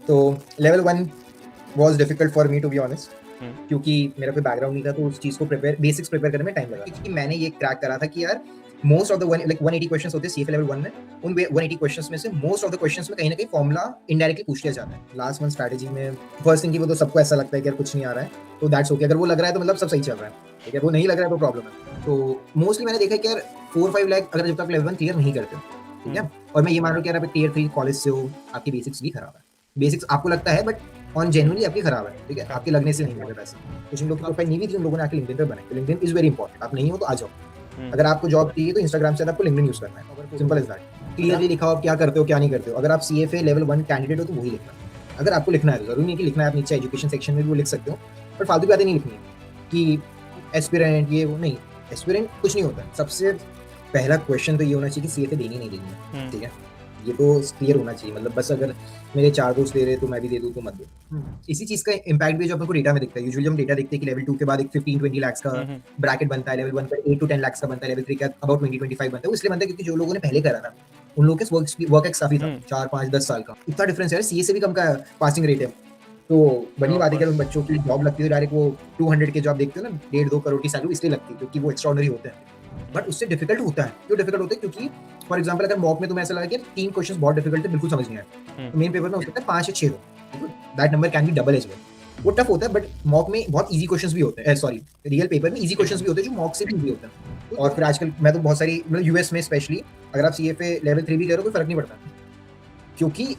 तो level 1 was difficult for me to be honest, क्योंकि मेरा कोई बैकग्राउंड नहीं था, तो उस चीज को बेसिक्स प्रिपेयर करने में टाइम लगा, क्योंकि मैंने ये क्रैक करा था कि यार मोस्ट ऑफ द 180 क्वेश्चंस होते हैं सीएफए लेवल 1 में। उन 180 क्वेश्चंस में से मोस्ट ऑफ द क्वेश्चंस में कहीं ना कहीं फॉर्मूला इनडायरेक्टली पूछ लिया जाता है लास्ट मंथ स्ट्रैटेजी में। फर्स्ट थिंग की वो तो सबको ऐसा लगता है कि यार कुछ नहीं आ रहा है, तो दैट्स ओके। अगर वो लग रहा है तो मतलब सब सही चल रहा है, ठीक है। वो नहीं लग रहा है तो प्रॉब्लम है। तो मोस्टली मैंने देखा कि यार 4-5 लाख अगर जब तक लेवल 1 क्लियर नहीं करते, ठीक है, और मैं ये मान रहा हूँ कि यार आप टियर 3 कॉलेज से हो, आपकी बेसिक्स भी खराब है। बेसिक्स आपको लगता है बट ऑन जेन्युइनली आपकी खराब है, ठीक है, आपके लगने से नहीं मिल रहा पैसा। कुछ लोग की प्रोफाइल नहीं भी थी, उन लोगों ने आके लिंक्डइन पे बनाई। तो लिंक्डइन इज वेरी इंपॉर्टेंट। आप नहीं हो तो आ जाओ। अगर आपको जॉब चाहिए तो इंस्टाग्राम से आपको लिंक्डइन यूज करना है, सिंपल इज दैट। क्लियरली लिखा हो आप क्या करते हो क्या नहीं करते हो। अगर आप सीएफए लेवल 1 कैंडिडेट हो तो वही लिखना। अगर आपको लिखना है तो जरूरी नहीं कि लिखना है, आप नीचे एजुकेशन सेक्शन में भी वो लिख सकते हो, बट फालतू की बातें नहीं लिखनी है कि एस्पिरेंट ये वो नहीं। एस्पिरेंट कुछ नहीं होता है। सबसे पहला क्वेश्चन तो ये होना चाहिए कि सीएफए देनी नहीं देनी है, ठीक है। ये तो क्लियर होना चाहिए। मतलब बस अगर मेरे 4 दोस्त दे रहे तो मैं भी दे दूं तो मत दो। इसी चीज का इम्पैक्ट भी जो अपन को डेटा में दिखता है। यूजुअली हम डेटा देखते हैं कि लेवल 2 के बाद एक 15-20 लाख का ब्रैकेट बनता है, लेवल 1 का 8 to 10 लाख का बनता है, लेवल 3 का अबाउट 20-25 बनता है। वो इसलिए बनता है क्योंकि जो लोगों ने पहले करा था उन लोगों के वर्क एक्स काफी था, 4-5-10 साल का। इतना डिफरेंस है, सीए से भी कम का पासिंग रेट है। तो बनी बात है कि उन बच्चों की जॉब लगती है डायरेक्ट, वो 200 के जॉब देखते हो ना, 1.5-2 करोड़ की सैलरी इसलिए लगती है क्योंकि वो एक्स्ट्राऑर्डिनरी होते हैं। बट उससे डिफिकल्ट होता है। क्यों डिफिकल्ट होता है? क्योंकि फॉर एग्जांपल अगर मॉक में तुम्हें ऐसा लगा कि 3 क्वेश्चंस बहुत डिफिकल्ट है, बिल्कुल समझ नहीं आया, तो मेन पेपर में हो सकता है 5 या 6 हो। That number can be double as well. वो टफ होता है, बट मॉक में बहुत इजी क्वेश्चंस भी होते हैं। सॉरी, रियल पेपर में इजी क्वेश्चंस भी होते हैं जो मॉक से भी इजी होते हैं। और फिर आजकल मैं तो बहुत सारी मतलब यूएस में स्पेशली अगर आप सीएफए लेवल 3 भी करो कोई फर्क नहीं पड़ता, क्योंकि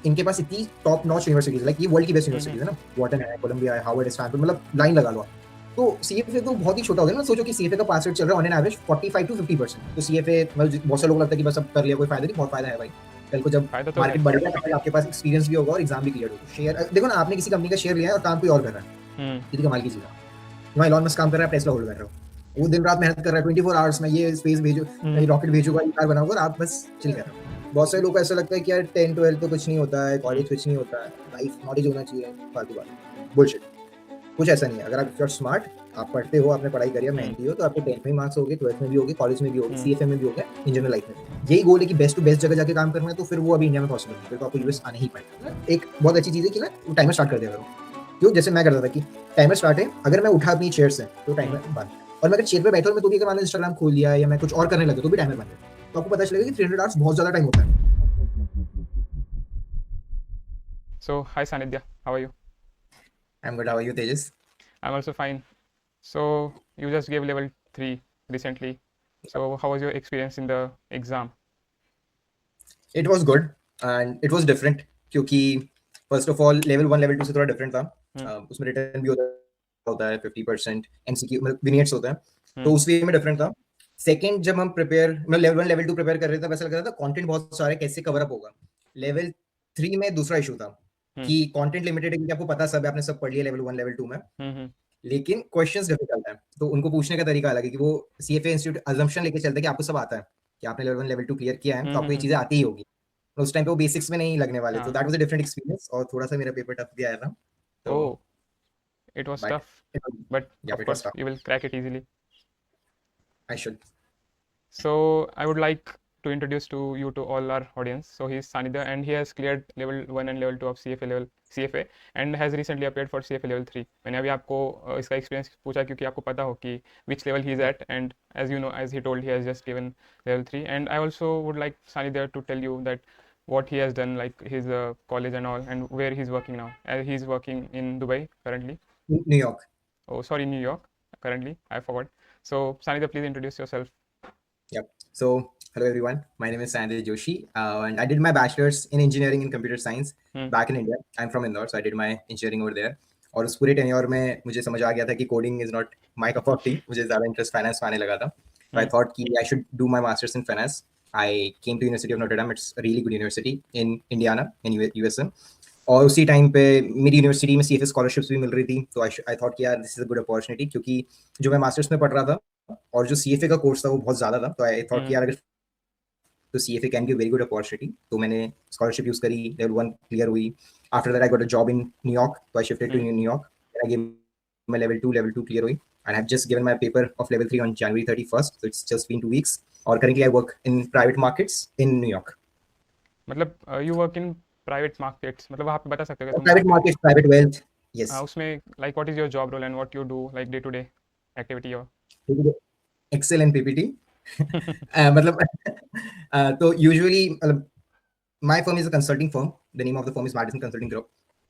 इनके पास इतनी टॉप नॉच यूनिवर्सिटीज, लाइक ये वर्ल्ड की बेस्ट यूनिवर्सिटीज है ना, वॉटन है, कोलंबिया है, हार्वर्ड है, स्टैनफोर्ड, मतलब लाइन लगा लो आप। तो सीएफए तो बहुत ही छोटा हो गया ना। सोचो कि सीएफए का पास रेट चल रहा है ऑन एन एवरेज 45 to 50%। तो सीएफए मतलब बहुत से लोग लगता है कि बस अब कर लिया कोई फायदा नहीं, बहुत फायदा है भाई। कल को जब मार्केट बढ़ेगा तब आपके पास एक्सपीरियंस भी होगा और एग्जाम भी क्लियर होगा। शेयर देखो ना, आपने किसी कंपनी का शेयर लिया है और काम कोई और कर रहा है, कितनी कमाल की चीज है। वहाँ इलॉन मस्क काम कर रहा है, टेस्ला होल्ड कर रहा हो, वो दिन रात मेहनत कर रहा है 24 आवर्स में, ये स्पेस भेजो, रॉकेट भेजूगा, ये कार बनाऊंगा, और आप बस चिल कर रहे हो। बहुत सारे लोग को ऐसा लगता है कि यार 10-12 तो कुछ नहीं होता है, कॉलेज कुछ नहीं होता है, लाइफ नॉलेज होना चाहिए, फालतू बात, बुलशिट। कुछ ऐसा नहीं है। अगर आप स्मार्ट, आप पढ़ते हो, आपने पढ़ाई करी है, मेहनती हो, तो आपके 10th में मार्क्स होंगे, 12th में भी होंगे, कॉलेज में भी होंगे, सीएफए में भी होंगे, इन जनरल लाइफ में। यही गोल है कि बेस्ट टू बेस्ट जगह जाके काम करना है, तो फिर वो अभी इंडिया में पॉसिबल नहीं, फिर तो आपको यूएस आना ही पड़ेगा। एक बहुत अच्छी चीज है कि ना टाइमर स्टार्ट कर दिया करो। क्यों? जैसे मैं करता था कि टाइमर स्टार्ट है, अगर मैं उठा अपनी चेयर से तो टाइमर बंद, और मैं अगर चेयर पे बैठा हूं मैं तो भी, अगर मैंने इंस्टाग्राम खोल लिया या मैं कुछ और करने लगा तो भी टाइमर बंद है। तो आपको पता चलेगा कि 300 आवर्स बहुत ज्यादा टाइम होता है। So, hi Sanidhya, how are you? I am good, how are you Tejas? I'm also fine. So, you just gave level 3 recently. So, how was your experience in the exam? It was good and it was different, क्योंकि first of all level 1 level 2 से थोड़ा different था। उसमें return भी होता है 50%, MCQ मतलब विनियट्स होता है, तो उस वे में डिफरेंट था। सेकंड, जब हम प्रिपेयर मतलब लेवल 1 लेवल 2 प्रिपेयर कर रहे थे, वैसा लग रहा था कंटेंट बहुत सारे कैसे कवर अप होगा। लेवल 3 में दूसरा इशू था कि कंटेंट लिमिटेड है, क्योंकि आपको पता सब है, आपने सब पढ़ लिया लेवल 1 लेवल 2 में, लेकिन क्वेश्चंस डिफिकल्ट है, तो उनको पूछने का तरीका अलग है। कि वो सीएफए इंस्टीट्यूट अजम्पशन लेके चलता है कि आपको सब आता है, कि आपने लेवल 1 लेवल 2 क्लियर किया है तो आपको ये चीजें आती ही होगी। तो उस टाइम पे वो बेसिक्स में नहीं लगने वाले, तो that was a different experience, और थोड़ा सा मेरा पेपर टफ भी आया था। तो Oh, it was but tough, but या of it was course tough, you will crack it easily. I should. So, I would like to introduce to you to all our audience. So, he is Sanidhya and he has cleared level 1 and level 2 of CFA and has recently applied for CFA level 3. मैंने अभी आपको इसका experience पूछा क्योंकि आपको पता हो कि which level he is at, and as you know, as he told, he has just given level 3. And I also would like Sanidhya to tell you that what he has done, like his college and all, and where he's working now. He's working in Dubai currently. New York. Oh, sorry, New York currently. I forgot. So, Sanidhya, please introduce yourself. Yep. So, hello everyone. My name is Sanjay Joshi, and I did my bachelor's in engineering and computer science back in India. I'm from Indore, so I did my engineering over there. और उस पूरे tenure में मुझे समझ आ गया था कि coding is not my cup of T. मुझे ज़्यादा इंटरेस्ट फाइनेंस में आने लगा था, तो आई थॉट कि I should do my masters in finance. I came to university of Notre. It's really good university in Indiana in USA. और उसी टाइम पे मेरी यूनिवर्सिटी में सीएफए स्कॉलरशिप्स भी मिल रही थी, तो आई थॉट कि यार this is a good opportunity, क्योंकि जो मैं मास्टर्स में पढ़ रहा था और जो सीएफए का कोर्स था वो बहुत ज़्यादा था। तो आई थॉट कि यार अगर तो CFA can be a very good opportunity. तो मैंने scholarship use करी, level 1 clear हुई. After that I got a job in New York, so I shifted to New York. Then I gave my level 2 clear हुई, and I've just given my paper of level 3 on January 31st, so it's just been 2 weeks. और currently I work in private markets in New York. मतलब you work in private markets मतलब वहाँ पे बता सकते हो कि तुम private market, private wealth, yes. उसमें like what is your job role and what you do like day to day activity और एक्सेलेंट पीपीटी। मतलब तो यूजुअली मतलब my firm is a consulting firm. The name of the firm is Madison Consulting Group,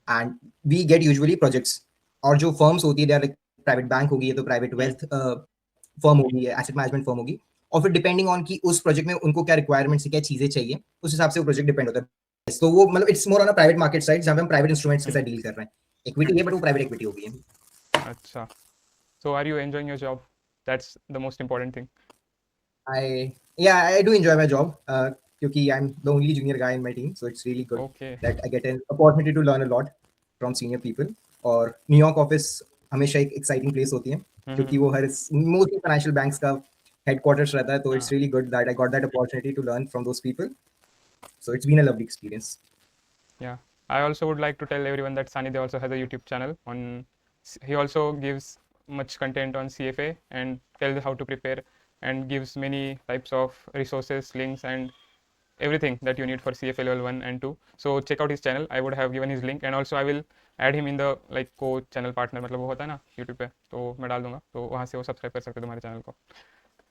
and we get usually projects. और जो firms होती है, they are like private bank होगी, या तो private wealth firm होगी, या asset management firm होगी, और फिर depending on कि उस project में उनको क्या requirements, क्या चीजें चाहिए, उस हिसाब से वो project depend होता है। तो वो मतलब it's more on a private market side, जहाँ पे हम private instruments के साथ deal कर रहे हैं। Equity है, but वो private equity होगी। अच्छा, so are you enjoying your job? That's the most important thing. I do enjoy my job. क्योंकि I'm the only junior guy in my team, so it's really good Okay. that I get an opportunity to learn a lot from senior people. और New York office हमेशा एक exciting place होती है, क्योंकि वो हर mostly financial banks का headquarters रहता है, तो it's really good that I got that opportunity to learn from those people, so it's been a lovely experience. Yeah, I also would like to tell everyone that Sanidhya also has a YouTube channel on. He also gives much content on CFA and tells how to prepare and gives many types of resources, links, and everything that you need for CFA level 1 and 2. So check out his channel. I would have given his link and also I will add him in the like co-channel partner, मतलब वो होता है ना YouTube पे, तो मैं डाल दूंगा, तो वहाँ से वो सब्सक्राइब कर सकते हो तुम्हारे चैनल को।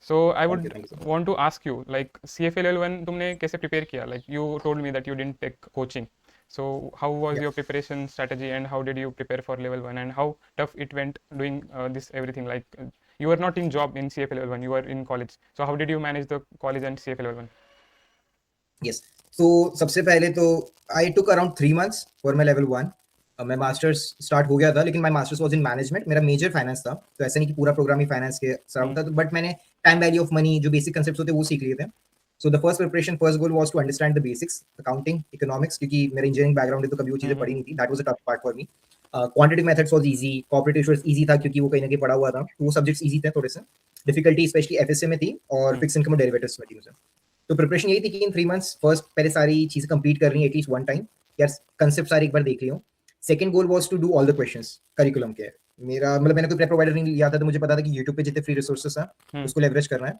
So I would Thank you so much. want to ask you like CFA level 1 तुमने कैसे prepare किया? Like you told me that you didn't take coaching. So how was Yeah. your preparation strategy and how did you prepare for level 1 and how tough it went doing this everything? Like you were not in job in CFA level 1, you were in college. So how did you manage the college and CFA level 1? Yes. So सबसे पहले तो I took around 3 months for my level 1. मैं masters start हो गया था, लेकिन my masters was in management, मेरा major finance था, तो ऐसा नहीं कि पूरा प्रोग्राम ही फाइनेंस के सराउंड था, तो बट मैंने टाइम वैल्यू ऑफ मनी, जो बेसिक कांसेप्ट्स होते हैं वो सीख लिए थे। So the first preparation, first goal was to understand the basics, accounting, economics, क्योंकि मेरा इंजीनियरिंग बैकग्राउंड है, तो कभी वो चीजें पढ़ी नहीं थी, that was a tough part for me. Quantity methods was easy, cooperative ratios easy था, क्योंकि वो कहीं ना कहीं पढ़ा हुआ था, तो वो सब्जेक्ट्स इजी थे थोड़े से। डिफिकल्टी स्पेशली एफएसए में थी और फिक्स इनकम और डेरिवेटिव्स में थी मुझे। तो प्रिपरेशन यही थी कि इन 3 मंथ्स फर्स्ट पहले सारी चीजें कंप्लीट करनी है एटलीस्ट वन टाइम, यार कंसेप्ट सारे एक बार देख लियो। Second goal was to do all the questions curriculum के। मेरा मतलब मैंने कोई प्रेप प्रोवाइडर नहीं लिया था, तो मुझे पता था कि यूट्यूब पे जितने फ्री रिसोर्सेस हैं उसको लेवरेज करना है,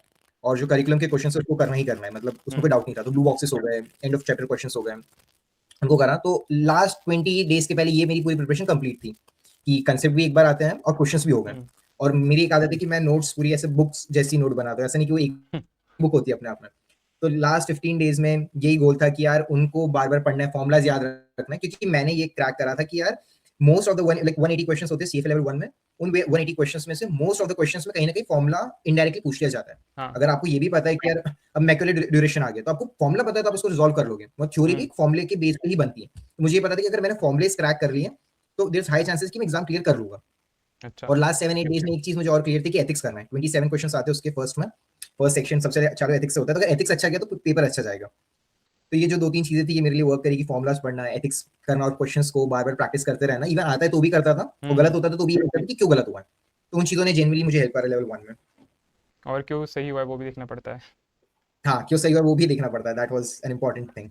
और जो करिकुलम के क्वेश्चंस है उसको करना ही करना है, मतलब उसमें कोई डाउट नहीं था। तो ब्लू बॉक्सेस हो गए, एंड ऑफ चैप्टर क्वेश्चंस हो गए, उनको करा। तो लास्ट 20 डेज के पहले ये मेरी पूरी प्रिपरेशन कंप्लीट थी कि कंसेप्ट भी एक बार आते हैं और क्वेश्चंस भी हो गए। और मेरी एक आदत है कि मैं नोट्स पूरी ऐसे बुक्स जैसी नोट बनाता हूँ, ऐसा नहीं कि वो एक बुक होती है अपने आप में। तो लास्ट 15 डेज में यही गोल था कि यार उनको बार बार पढ़ना है, फॉर्मुलाज याद रखना है, क्योंकि मैंने ये क्रैक करा था कि यार मोस्ट ऑफ द 180 क्वेश्चंस होते हैं सीएफए लेवल 1 में, उन 180 क्वेश्चंस में से मोस्ट ऑफ द क्वेश्चंस में कहीं ना कहीं फॉर्मुला इनडायरेक्टली पूछ लिया जाता है। हाँ. अगर आपको ये भी पता है कि यार अब मैक्यूलेट ड्यूरेशन आ गया, तो आपको फॉर्मुला पता है तो आप उसको रिजॉल्व कर लोगे, वो थ्योरी भी फॉर्मुले के बेस पे ही बनती है। तो मुझे ये पता था कि अगर मैंने फॉर्मुलेस क्रैक कर लिए तो देयर इज हाई चांसेस कि मैं एग्जाम क्लियर कर लूंगा। अच्छा. और लास्ट 7-8 डेज में एक चीज मुझे और क्लियर थी कि एथिक्स करना है। 27 क्वेश्चंस आते हैं उसके फर्स्ट में, फर्स्ट सेक्शन सबसे अच्छा एथिक्स से होता है, तो अगर एथिक्स अच्छा गया तो पेपर अच्छा जाएगा। तो ये जो 2-3 चीजें थी, ये मेरे लिए वर्क करेगी, फॉर्मुलाज पढ़ना, एथिक्स करना और क्वेश्चंस को बार-बार प्रैक्टिस करते रहना। इवन आता है तो भी करता था, और गलत होता था तो भी ये कि क्यों गलत हुआ है। तो उन चीजों ने जेन्युइनली मुझे हेल्प करा लेवल 1 में। और क्यों सही हुआ है वो भी देखना पड़ता है। हाँ, क्यों सही हुआ वो भी देखना पड़ता है, that was an important thing.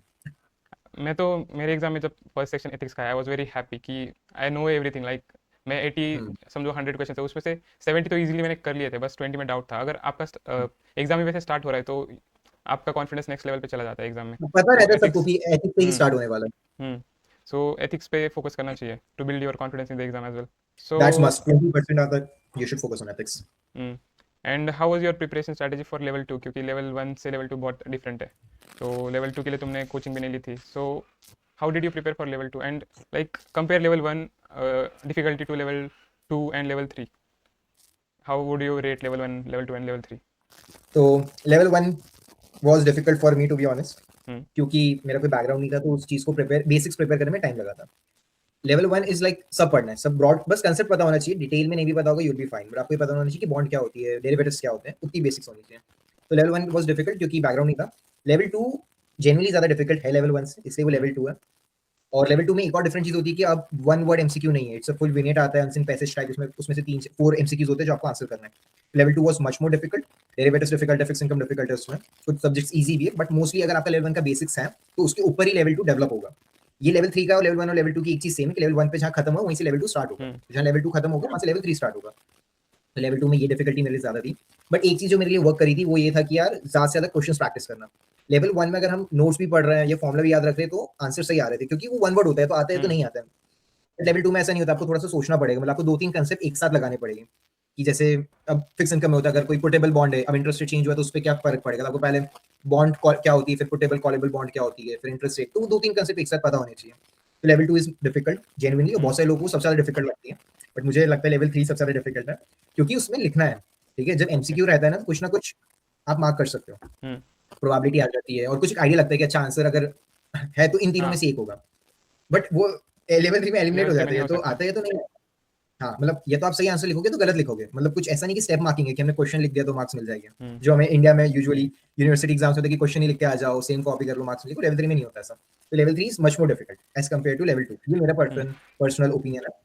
मैं तो मेरे एग्जाम में जब फर्स्ट सेक्शन एथिक्स का आया आई वाज वेरी हैप्पी कि आई नो एवरीथिंग लाइक मैं 80 समझो 100 क्वेश्चन थे उसमें से 70 तो इजीली मैंने कर लिए थे, बस 20 में डाउट था। अगर आपका एग्जाम ही वैसे स्टार्ट हो रहा है तो आपका कॉन्फिडेंस नेक्स्ट लेवल पे चला जाता है एग्जाम में। पता तो रहता है सबको एथिक्स कि एथिक्स से ही स्टार्ट होने वाला है। सो एथिक्स पे फोकस करना चाहिए to build your confidence in the exam as well. So that's must, 20% of that you should focus on ethics. And how was your preparation strategy for level 2, क्योंकि level 1 से level 2 बहुत different है, तो level 2 के लिए तुमने coaching भी नहीं ली थी। सो how did you prepare for level 2 and like compare level 1 difficulty to level 2 and level 3? How would you rate level 1, level 2 and level 3? तो level 1 was difficult for me to be honest, क्योंकि मेरा कोई background नहीं था, तो उस चीज को प्रिपेयर, बेसिक्स प्रिपेयर करने में टाइम लगा था। लेवल 1 इज लाइक सब पढ़ना है, सब ब्रॉड, बस कंसेप्ट पता होना चाहिए, डिटेल में नहीं भी पता होगा यूल बी फाइन, बट आपको ये पता होना चाहिए कि बॉन्ड क्या होती है, डेरिवेटिव्स क्या होते हैं, उतनी बेसिक्स होनी चाहिए। तो लेवल 1 वाज डिफिकल्ट क्योंकि बैकग्राउंड नहीं था। लेवल 2 जेन्युइनली ज्यादा डिफिकल्ट है लेवल 1 से, इसलिए वो लेवल 2 है। और लेवल 2 में एक और डिफरेंट चीज होती है कि अब वन वर्ड एमसीक्यू नहीं है, इट्स अ फुल विनेट आता है, अनसिन पैसेज टाइप, उसमें से 3-4 एमसीक्यूज होते हैं जो आपको आंसर करना है। Level 2 was much more difficult, derivatives difficult है, फिक्स इनकम डिफिकल्ट है, उसमें कुछ सब्जेक्ट्स इजी भी है, बट मोस्टली अगर आपका लेवल 1 का बेसिक्स है तो उसके ऊपर ही लेवल 2 डेवलप होगा। ये लेवल 3 का और लेवल 1 और लेवल 2 की एक चीज सेम है कि लेवल 1 पे जहां खत्म हुआ वहीं से लेवल 2 स्टार्ट होगा, जहां लेवल 2 खत्म होगा वहां से लेवल 3 स्टार्ट होगा। तो लेवल 2 में ये डिफिकल्टी मेरे लिए ज़्यादा थी। बट एक चीज़ जो मेरे लिए वर्क करी थी वो ये था कि यार ज़्यादा से ज़्यादा क्वेश्चंस प्रैक्टिस करना। लेवल 1 में अगर हम नोट्स भी पढ़ रहे हैं या फॉर्मूला भी याद रख रहे हैं तो आंसर सही आ रहे थे क्योंकि वो वन वर्ड होता है तो आता है तो नहीं आता है। लेवल 2 में ऐसा नहीं होता, आपको थोड़ा-सा सोचना पड़ेगा, मतलब आपको 2-3 कांसेप्ट एक साथ लगाने पड़ेंगे। कि जैसे अब फिक्स इनकम में होता है, अगर कोई पुटेबल बॉन्ड है, अब इंटरेस्ट रेट चेंज हुआ तो उसपे क्या फ़र्क पड़ेगा? तो आपको पहले बॉन्ड कॉल क्या होती है, फिर पुटेबल कॉलेबल बॉन्ड क्या होती है, फिर इंटरेस्ट रेट, तो वो 2-3 कांसेप्ट एक साथ पता होने चाहिए। तो लेवल 2 इज़ डिफिकल्ट जेनुइनली, और बहुत सारे लोगों को सबसे ज़्यादा डिफिकल्ट लगती है। बट मुझे लगता है लेवल 3 सबसे ज़्यादा डिफिकल्ट है, क्योंकि उसमें लिखना है, ठीक है? जब एमसीक्यू रहता है ना कुछ आप मार्क कर सकते हो। प्रोबेबिलिटी आ जाती है और कुछ आइडिया लगता है कि अच्छा आंसर अगर है तो इन तीनों में हाँ, से एक होगा। बट वो लेवल 3 में एलिमिनेट लेवल हो 3 में जाते नहीं हैं, हो तो सकता। आता है तो नहीं। हाँ, मतलब या तो आप सही आंसर लिखोगे तो गलत लिखोगे। मतलब कुछ ऐसा नहीं कि स्टेप मार्किंग है कि हमने क्वेश्चन लिख दिया तो मार्क्स मिल जाएंगे। जो हमें इंडिया में यूजुअली यूनिवर्सिटी एग्जाम्स होते हैं कि क्वेश्चन ही लिख के आ जाओ, सेम कॉपी कर लो, मार्क्स मिलेंगे। लेवल 3 में नहीं होता ऐसा। तो level 3 is much more difficult as compared to level 2। ये मेरा पर्सनल ओपिनियन है।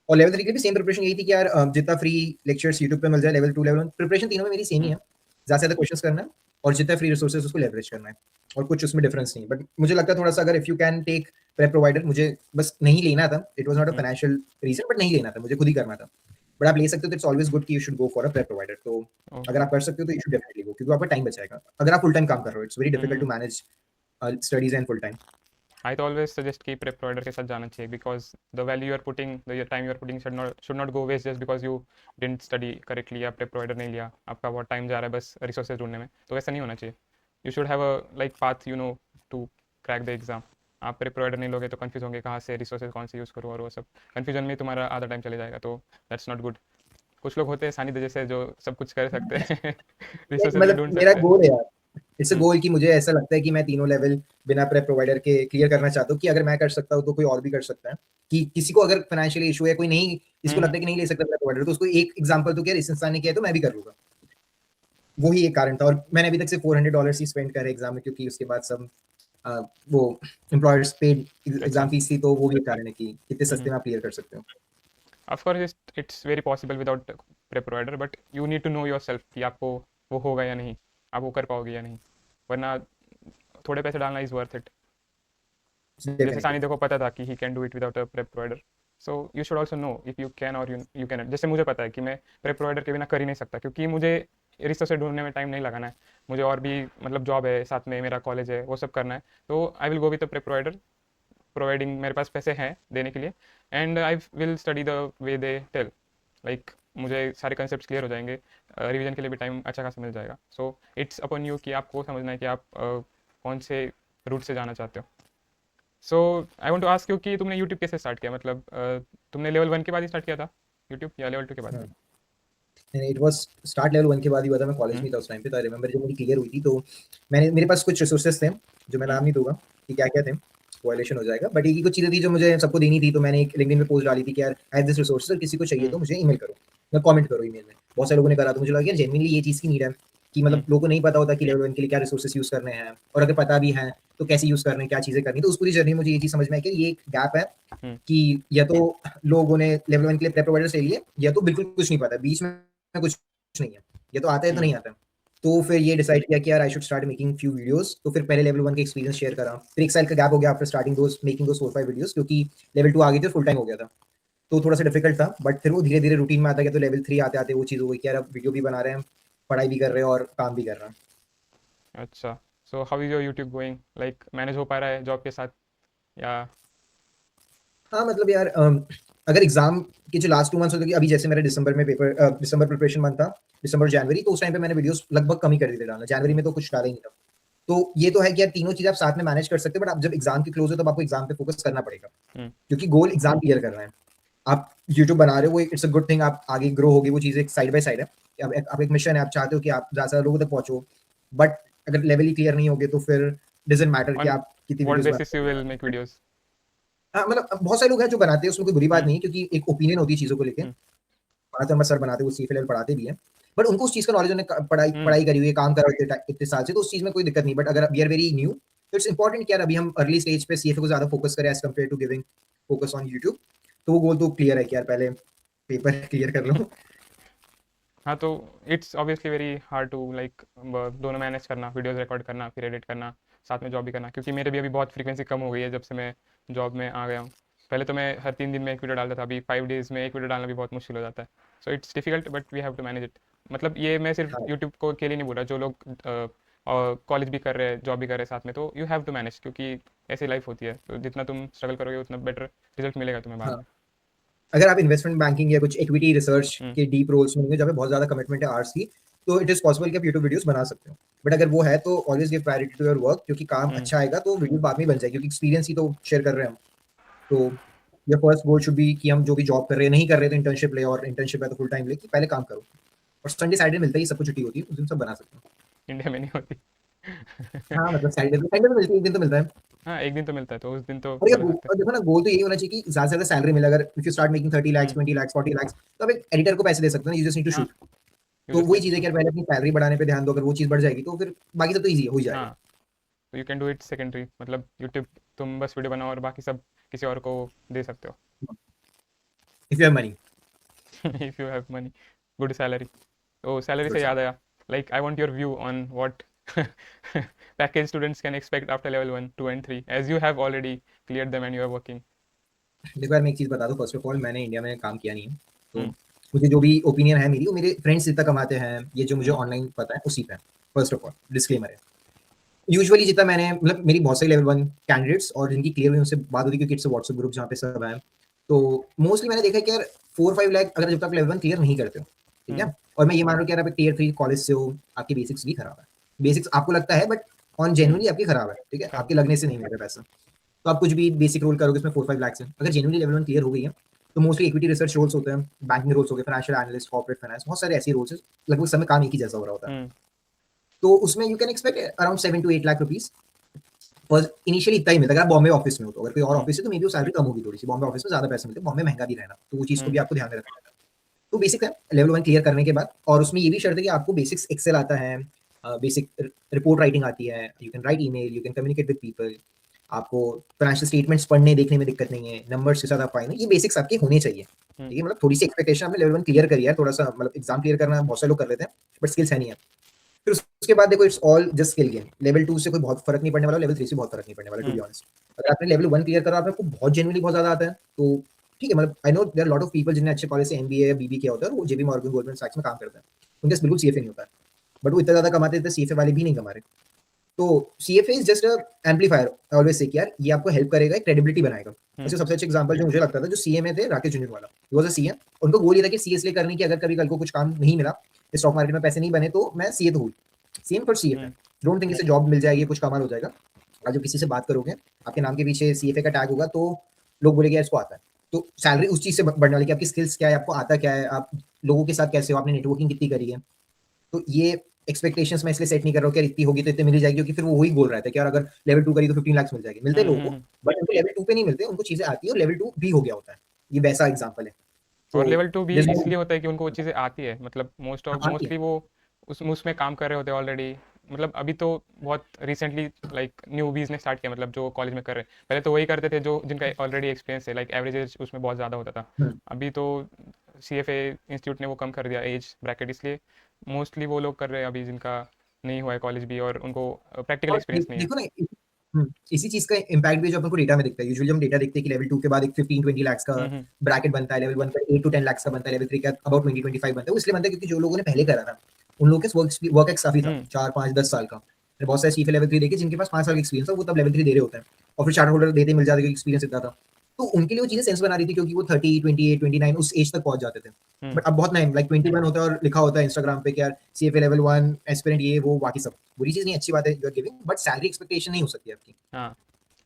और लेवल 3 के लिए भी सेम प्रिपरेशन यही थी कि यार जितना फ्री लेक्चर्स यूट्यूब पे मिल जाए, लेवल 2 लेवल 1 प्रिपरेशन तीनों में मेरी सेम ही है। ज़्यादा से ज़्यादा क्वेश्चंस करना है और जितना फ्री रिसोर्सेज उसको लेवरेज करना है, और कुछ उसमें डिफरेंस नहीं है। बट मुझे लगता है थोड़ा-सा अगर if you can take prep provider, मुझे बस नहीं लेना था। It was not a financial reason, but नहीं लेना था, मुझे खुद ही करना था। बट आप ले सकते हो तो इट्स ऑलवेज गुड कि you should go for a prep provider. तो अगर ओके। आप कर सकते हो तो यू शुड डेफिनिटली गो, क्योंकि आपका टाइम बचाएगा। अगर आप फुल टाइम काम कर रहे हो, it's very difficult to manage studies and full time. I always suggest कि प्रेप प्रोवाइडर के साथ जाना चाहिए, because the value you are putting, the time you are putting should not go waste just because you didn't study correctly या prep provider नहीं लिया, आपका बहुत टाइम जा रहा है बस रिसोर्सेज ढूंढने में, तो वैसा नहीं होना चाहिए। You should have a like path to crack the exam. आप प्रेप प्रोवाइडर नहीं लोगे तो कंफ्यूज होंगे कहाँ से रिसोर्सेज कौन से यूज़ करूँ, और वो सब कन्फ्यूजन में तुम्हारा आधा टाइम चले जाएगा, तो दैट्स नॉट गुड। कुछ लोग होते हैं सानिध्य जैसे जो सब कुछ कर सकते हैं रिसोर्सेज भी मतलब ढूंढ मेरा सकते हैं। गोल है यार, इट्स अ हम्म, गोल कि मुझे ऐसा लगता है कि मैं तीनों लेवल बिना प्रेप प्रोवाइडर के क्लियर करना चाहता हूँ, कि अगर मैं कर सकता हूँ तो कोई और भी कर सकता है। कि किसी को अगर फाइनेंशियल इशू है, कोई नहीं, किसी को हम्म, लगता है कि नहीं ले सकता प्रेप प्रोवाइडर, तो उसको एक एग्जांपल तो क्या इस इंसान ने किया है तो मैं भी कर लूंगा। वही एक कारण था, और मैंने अभी तक सिर्फ $400 ही स्पेंड करे एग्जाम में, क्योंकि उसके बाद सब वो एम्प्लॉयर्स पेड अच्छा। एग्जाम फीस थी, तो वो भी एक कारण है कि कितने हम्म। सस्ते में आप क्लियर कर सकते हो। Of course it's very possible without prep provider, but you need to know yourself कि आपको वो होगा या नहीं, आप वो कर पाओगे या नहीं, वरना थोड़े पैसे डालना इज़ वर्थ इट। जैसे डेफिनेटली। सानिध्य को पता था कि he can do it without a prep provider, so you should also know if you can और यू कैन। जैसे मुझे पता है कि मैं प्रेप प्रोवाइडर के बिना कर ही नहीं सकता, क्योंकि मुझे रिसर्च से ढूंढने में टाइम नहीं लगाना है, मुझे और भी मतलब जॉब है, साथ में मेरा कॉलेज है, वो सब करना है। तो I will go with a prep provider, providing मेरे पास पैसे हैं देने के लिए, and I will study the way they tell. Like मुझे सारे कंसेप्ट क्लियर हो जाएंगे, रिवीजन के लिए भी टाइम अच्छा खासा मिल जाएगा। सो इट्स अपॉन यू कि आपको समझना है कि आप कौन से रूट से जाना चाहते हो। So I want to ask you कि तुमने यूट्यूब कैसे स्टार्ट किया, मतलब तुमने लेवल 1 के बाद ही स्टार्ट किया था यूट्यूब, या लेवल 2 के बाद? हाँ, इट वाज स्टार्ट लेवल 1 के बाद ही हुआ था। मैं कॉलेज हम्म, में था उस टाइम पे, तो आई रिमेंबर जब मेरी क्लियर हुई थी तो मेरे पास कुछ रिसोर्सेज थे, जो मैं हम्म, नाम नहीं दूंगा कि क्या-क्या थे, वायलेशन हो जाएगा। बट एक ही कुछ चीज़ें थी जो मुझे सबको देनी थी, तो मैंने एक लिंक्डइन पे पोस्ट डाली थी कि यार आई हैव दिस रिसोर्सेज, अगर किसी को चाहिए हम्म, तो मुझे ईमेल करो या कमेंट करो ईमेल में। बहुत सारे लोगों ने करा, तो मुझे लगा यार जेनुइनली ये चीज़ की नीड है, कि हम्म, मतलब लोगों को नहीं पता होता कि लेवल 1 के लिए क्या रिसोर्सेज यूज़ करने हैं, और अगर पता भी हैं तो कैसे यूज़ करने हैं, क्या चीज़ें करनी है। तो उस पूरी जर्नी में मुझे ये चीज़ समझ में आई कि ये एक गैप है, हम्म, कि या तो लोगों ने लेवल 1 के लिए प्रेप प्रोवाइडर से लिए, या तो बिल्कुल कुछ नहीं पता, बीच में कुछ नहीं है, या तो आता है तो हम्म, नहीं आता है। तो फिर ये डिसाइड किया कि यार I should start making few videos. तो फिर पहले लेवल 1 का एक्सपीरियंस शेयर करा, फिर 1 साल का गैप हो गया आफ्टर स्टार्टिंग दोस मेकिंग दोस 4-5 वीडियोस, क्योंकि लेवल 2 आ गई थी, फुल टाइम हो गया था। तो थोड़ा सा डिफिकल्ट था, बट फिर वो धीरे-धीरे रूटीन में आता गया। तो लेवल 3 आते-आते वो चीज़ हो गई कि यार अब वीडियो भी बना रहे हैं, पढ़ाई भी कर रहे हैं और काम भी कर रहे हैं। अच्छा। So how is your YouTube going, like manage हो पा रहा है जॉब के साथ, या? हाँ, मतलब यार अगर एग्ज़ाम के जो लास्ट 2 मंथ्स होते, कि अभी जैसे मेरा दिसंबर में दिसंबर प्रिपरेशन मंथ था, दिसंबर जनवरी, तो उस टाइम पे मैंने वीडियोस लगभग कम ही कर दिए थे डालना। जनवरी में तो कुछ डाला ही नहीं था। तो ये तो है कि यार तीनों चीज़ें आप साथ में मैनेज कर सकते हो, बट आप जब एग्ज़ाम के क्लोज़ हो तब आपको एग्ज़ाम पे फोकस करना पड़ेगा, हम्म, क्योंकि गोल एग्ज़ाम क्लियर करना है। आप यूट्यूब बना रहे हो, वो इट्स अ गुड थिंग, आप आगे ग्रो होगी, वो चीज़ एक साइड बाय साइड है। अब एक मिशन है, आप चाहते हो कि आप ज़्यादा से ज़्यादा लोगों तक पहुँचो, बट अगर लेवल ही क्लियर नहीं होगे तो फिर डज़न्ट मैटर कि ऑन आप कितनी व्हाट वीडियोज़ बना बेसिस रहे यू हो। Will make videos? हाँ, मतलब बहुत सारे लोग हैं जो बनाते हैं, उसमें कोई बुरी बात हम्म, नहीं है, क्योंकि एक ओपिनियन होती है चीज़ों को लेके। हम्म, हमारा तो हमारे सर बनाते हैं, वो सीफए लेवल पढ़ाते भी हैं। बट उनको उस चीज़ का नॉलेज, उन्होंने पढ़ाई हम्म, पढ़ाई करी हुई है, काम करा हुआ है इतने साल से, तो उस चीज़ में कोई दिक्कत नहीं। बट अगर वी आर वेरी न्यू, तो इट्स इम्पोर्टेंट कि यार अभी हम अर्ली स्टेज पे सीएफए को ज़्यादा फोकस करें as compare to giving focus on YouTube. तो वो गोल तो क्लियर है कि यार पहले पेपर क्लियर कर लो। हाँ, तो it's obviously very hard to like दोनों मैनेज करना, वीडियोस रिकॉर्ड करना फिर एडिट करना, साथ में जॉब भी करना, क्योंकि मेरे भी अभी बहुत फ्रीक्वेंसी कम हो गई है जब से मैं जॉब में आ गया हूँ। पहले तो मैं हर 3 दिन में एक वीडियो डालता था, अभी 5 डेज़ में एक वीडियो डालना भी बहुत मुश्किल हो जाता है। So it's difficult but we have to manage it. मतलब ये मैं सिर्फ हाँ यूट्यूब को के लिए नहीं बोल रहा, जो लोग कॉलेज भी कर रहे हैं, जॉब भी कर रहे हैं साथ में, तो यू हैव टू मैनेज, क्योंकि ऐसी लाइफ होती है, तो जितना तुम स्ट्रगल करोगे उतना बेटर रिजल्ट मिलेगा तुम्हें बाद हाँ। में। अगर आप इन्वेस्टमेंट बैंकिंग या कुछ इक्विटी रिसर्च हम्म। के डीप रोल्स में होंगे जहाँ पे बहुत ज्यादा कमिटमेंट है आवर्स की, तो इट इज पॉसिबल कि आप यूट्यूब वीडियोस बना सकते हो। बट अगर वो है तो always give priority to your work, क्योंकि काम हम्म। अच्छा आएगा तो वीडियो बाद में बन जाएगी, क्योंकि एक्सपीरियंस ही तो शेयर कर रहे हैं हम। तो your first goal should be कि हम जो भी जॉब कर रहे हैं, नहीं कर रहे तो इंटर्नशिप ले, और इंटर्नशिप है तो फुल टाइम ले, कि पहले काम करो। और संडे सैटरडे मिलता ही सबको छुट्टी होती है, उस दिन सब बना सकते हो। इंडिया में नहीं होती। हाँ मतलब सैटरडे तो मिलती है, एक दिन तो मिलता है। हाँ, एक दिन तो मिलता है, तो उस दिन तो और ये बना सकते और देखो ना, गोल तो यही होना चाहिए कि ज्यादा से ज्यादा सैलरी मिले। अगर इफ यू स्टार्ट मेकिंग 30 हैं। लाख 20 लाख 40 लाख, तो आप एक एडिटर को पैसे दे सकते हो, यू जस्ट नीड टू हाँ, शूट। यू तो जस्ट वही नीड टू चीज़ है कि शूट। यार पहले अपनी सैलरी बढ़ाने पे ध्यान दो, अगर वो चीज़ बढ़ जाएगी तो फिर बाकी सब तो ईज़ी हो ही जाएगा। हाँ, तो you can do it secondary, मतलब यूट्यूब तुम बस वीडियो बनाओ और बाकी सब किसी और को दे सकते हो। If you have money. If you have money, good salary. तो सैलरी गुड से याद सैलरी। आया, like I want your view on what package students can expect after level 1 2 and 3, as you have already cleared them and you are working. देखो यार मैं एक चीज़ बता दूँ, फर्स्ट ऑफ ऑल मैंने इंडिया में काम किया नहीं है, तो हम्म। मुझे जो भी ओपिनियन है मेरी, वो मेरे फ्रेंड्स जितना कमाते हैं, ये जो मुझे हम्म। ऑनलाइन पता है उसी पे है। फर्स्ट ऑफ ऑल डिस्क्लेमर है, यूजुअली जितना मैंने मतलब मेरी बहुत सारी लेवल 1 कैंडिडेट्स और जिनकी क्लियर हुई उनसे बात होती है, क्योंकि इट्स व्हाट्सएप ग्रुप जहाँ पे सब हैं। तो मोस्टली मैंने देखा है कि यार 4-5 लाख अगर जब तक लेवल 1 क्लियर नहीं करते हो, ठीक हम्म। है? और मैं ये मान रहा हूँ कि यार आप एक टियर 3 कॉलेज से हो, आपकी बेसिक्स भी खराब है। बेसिक्स आपको लगता है बट ऑन हम्म। जेन्युइनली आपकी खराब है, ठीक है? खराब। आपके लगने से नहीं मिल रहा पैसा। तो आप कुछ भी बेसिक रोल करोगे उसमें 4-5 लाख है। अगर जेन्युइनली लेवल 1 क्लियर हो गई है, तो मोस्टली इक्विटी रिसर्च रोल्स होते हैं, बैंकिंग रोल्स हो गए, फाइनेंशियल एनालिस्ट, कॉर्पोरेट फाइनेंस, बहुत सारे ऐसे रोल्स हैं, लगभग सब में काम एक ही जैसा हो रहा होता है। हम्म। तो उसमें you can expect around 7 to 8 lakh rupees. और इनिशियली इतना ही मिलता है। अगर आप बॉम्बे ऑफिस में हो तो, अगर कोई और हम्म। ऑफिस है तो मे बी वो सैलरी कम होगी थोड़ी सी। बॉम्बे ऑफिस में ज्यादा पैसे मिलते हैं, बॉम्बे महंगा भी रहना, तो वो चीज को हम्म। भी आपको ध्यान में रखना है। तो बेसिक है लेवल 1 क्लियर करने के बाद, और उसमें ये भी शर्त है कि आपको बेसिक्स एक्सेल आता है, बेसिक रिपोर्ट राइटिंग आती है, you can write email, you can communicate with people, आपको फाइनेंशियल स्टेटमेंट्स पढ़ने देखने में दिक्कत नहीं है, नंबर्स के साथ आप फाइन है, ये बेसिक्स आपके होने चाहिए। हम्म। ठीक है, मतलब थोड़ी सी एक्सपेक्टेशन आपने लेवल 1 क्लियर करी है, थोड़ा सा मतलब एग्जाम क्लियर करना बहुत से लोग कर लेते हैं, बट स्किल्स है नहीं है। फिर उसके बाद देखो it's all just skill game. Level 2 से कोई बहुत फर्क नहीं पड़ने वाला, लेवल 3 से बहुत फर्क नहीं पड़ने वाला, टू बी हम्म। ऑनेस्ट। अगर आपने लेवल 1 क्लियर करा, आपको बहुत जेन्युइनली बहुत ज्यादा आता है, तो ठीक है। मतलब I know there are lot of people जिन्हें अच्छे कॉलेज से एमबीए या बीबी किया होता है और वो जेबी मॉर्गन गोल्डमैन सैक्स में काम करते हैं, उनके बिल्कुल सीएफए नहीं होता है, बट वो इतना ज्यादा कमाते थे, सीएफए वाले भी नहीं कमा रहे। तो CFA is just a amplifier. I always say कि यार ये आपको हेल्प करेगा, क्रेडिबिलिटी बनाएगा। हम्म। वैसे सबसे अच्छा एग्जांपल जो मुझे लगता था, जो सीए में थे, Rakesh Jhunjhunwala, he was a CA. उनको गोल ये था कि सीए इसलिए करने की, अगर कभी कल को कुछ काम नहीं मिला, स्टॉक मार्केट में पैसे नहीं बने, तो मैं सीए तो हुई। Same for CFA. Hmm. Don't think इससे जॉब मिल जाएगी, कुछ कमाल हो जाएगा। आज जब किसी से बात करोगे, आपके नाम के पीछे सीएफए का टैग होगा, तो लोग बोलेंगे यार इसको आता है। तो सैलरी उस चीज से बढ़ने वाली कि आपकी स्किल्स क्या है, आपको आता क्या है, आप लोगों के साथ कैसे हो, आपने नेटवर्किंग कितनी करी है। तो ये एक्सपेक्टेशंस मैं इसलिए सेट नहीं कर रहा हूँ कि यार इतनी होगी तो इतने मिल ही जाएगी, क्योंकि फिर वो वही बोल रहा था कि यार अगर लेवल 2 करी तो 15 लाख मिल जाएगी। मिलते हैं हम्म। लोगों को, बट उनको लेवल 2 पे नहीं मिलते, उनको चीजें आती है और लेवल 2 भी हो गया होता है। ये वैसा एग्जांपल है। और तो लेवल 2 भी there's no- इसलिए होता है कि उनको वो चीज़ें आती है, मतलब आती है। मोस्टली वो उस उसमें काम कर रहे होते हैं ऑलरेडी। मतलब अभी तो बहुत रिसेंटली लाइक न्यूबीज ने स्टार्ट किया, मतलब जो कॉलेज में कर रहे हैं, पहले तो वही करते थे जो जिनका ऑलरेडी एक्सपीरियंस है, लाइक एवरेज एज उसमें बहुत ज़्यादा होता था। हम्म। अभी तो सीएफए इंस्टीट्यूट ने वो कम कर दिया एज ब्रैकेट, इसलिए मोस्टली वो लोग कर रहे हैं अभी जिनका नहीं हुआ है कॉलेज भी और उनको प्रैक्टिकल और एक्सपीरियंस नहीं है। देखो ना, इसी चीज का इम्पैक्ट भी जो अपन को डेटा में दिखता है। यूजुअली हम डेटा देखते हैं कि लेवल 2 के बाद एक 15-20 लाख का हम्म। ब्रैकेट बनता है, लेवल 1 का 8 टू 10 लाख का बनता है, लेवल 3 का अबाउट 20-25 बनता है। वो इसलिए बनता है क्योंकि जो लोगों ने पहले करा था, उन लोगों के वर्क एक्स काफी था, हम्म। 4-5-10 साल का। मैंने बहुत सारे सीफे लेवल 3 देखे जिनके पास 5 साल का एक्सपीरियंस था, वो तब लेवल 3 दे रहे होते हैं, और फिर चार्टर होल्डर देते मिल जाते, क्योंकि एक्सपीरियंस इतना था। तो उनके लिए वो चीजें सेंस बना रही थी, क्योंकि वो 30, 28, 29 उस एज तक पहुंच जाते थे। हम्म। बट अब बहुत नए लाइक 21 होता है और लिखा होता है इंस्टाग्राम पे कि यार सीएफए लेवल 1 एस्पिरेंट, ये वो बाकी सब। बुरी चीज नहीं, अच्छी बात है you are giving, but salary expectation नहीं हो सकती आपकी। हाँ,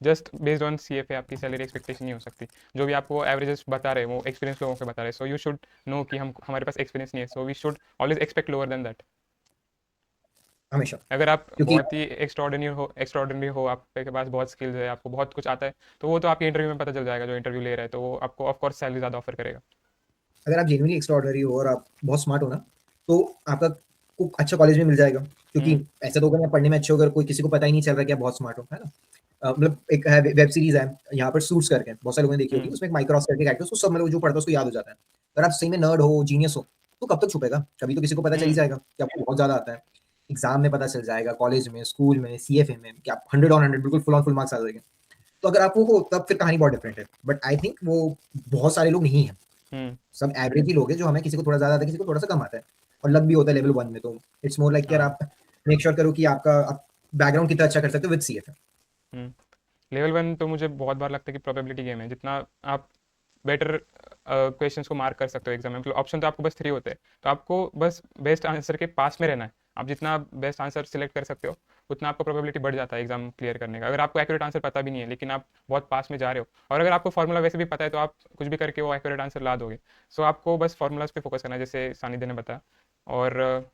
जस्ट बेस्ड ऑन सीएफए आपकी सैलरी एक्सपेक्टेशन नहीं हो सकती। जो भी आपको एवरेजेस बता रहे हैं वो एक्सपीरियंस लोगों के बता रहे हैं, सो यू शुड नो कि हम हमारे पास एक्सपीरियंस नहीं है, so we should always expect lower than that. हमेशा। अगर आप क्योंकि बहुत ही एक्स्ट्रॉर्डिनरी हो, आपके पास बहुत स्किल्स है, आपको बहुत कुछ आता है, तो वो तो आपके इंटरव्यू में पता चल जाएगा, जो इंटरव्यू ले रहा है, तो वो आपको ऑफ कोर्स सैलरी ज़्यादा ऑफर करेगा। अगर आप जेन्युइनली एक्स्ट्राऑर्डिनरी हो और आप बहुत स्मार्ट हो ना, तो आपका को अच्छा कॉलेज में मिल जाएगा। क्योंकि हम्म। ऐसा तो होगा नहीं आप पढ़ने में अच्छे हो, अगर कोई किसी को पता ही नहीं चल रहा कि आप बहुत स्मार्ट हो, है ना? मतलब एक है वेब सीरीज है यहाँ पर, सूट्स करके, बहुत सारे लोगों ने देखी होगी। हम्म। उसमें एक माइक्रोस करके कैरेक्टर, उसको सब मतलब जो पढ़ता है उसको याद हो जाता है। अगर आप सही में नर्ड हो, जीनियस हो, तो कब तक छुपेगा? कभी तो किसी को पता चल ही हम्म। जाएगा कि आपको बहुत ज्यादा आता है। एग्जाम में पता चल जाएगा, कॉलेज में, स्कूल में, सीएफए में, कि आप 100 ऑन 100 बिल्कुल फुल ऑन फुल मार्क्स आ जाएंगे। तो अगर आप वो हो तब फिर कहानी बहुत डिफरेंट है, बट आई थिंक वो बहुत सारे लोग नहीं है। सब एवरेज ही लोग हैं, जो हमें किसी को थोड़ा ज्यादा आता है, किसी को थोड़ा सा कम आता है, और लक भी होता है लेवल 1 में। तो इट्स मोर लाइक यार हाँ। आप मेक श्योर करो कि आपका आप बैकग्राउंड कितना अच्छा कर सकते हो विद सीएफए। लेवल 1 तो मुझे बहुत बार लगता है कि प्रोबेबिलिटी गेम है। जितना आप बेटर क्वेश्चंस को मार्क कर सकते हो एग्जाम में, मतलब ऑप्शन तो आपको बस 3 होते हैं, तो आपको बस बेस्ट आंसर के पास में रहना है। आप जितना बेस्ट आंसर सिलेक्ट कर सकते हो, उतना आपको प्रोबेबिलिटी बढ़ जाता है एग्जाम क्लियर करने का। अगर आपको एक्यूरेट आंसर पता भी नहीं है लेकिन आप बहुत पास में जा रहे हो, और अगर आपको फॉर्मूला वैसे भी पता है, तो आप कुछ भी करके वो एक्यूरेट आंसर ला दोगे। सो आपको बस फॉर्मूलाज पे फोकस करना है, जैसे सानिध्य ने बताया। और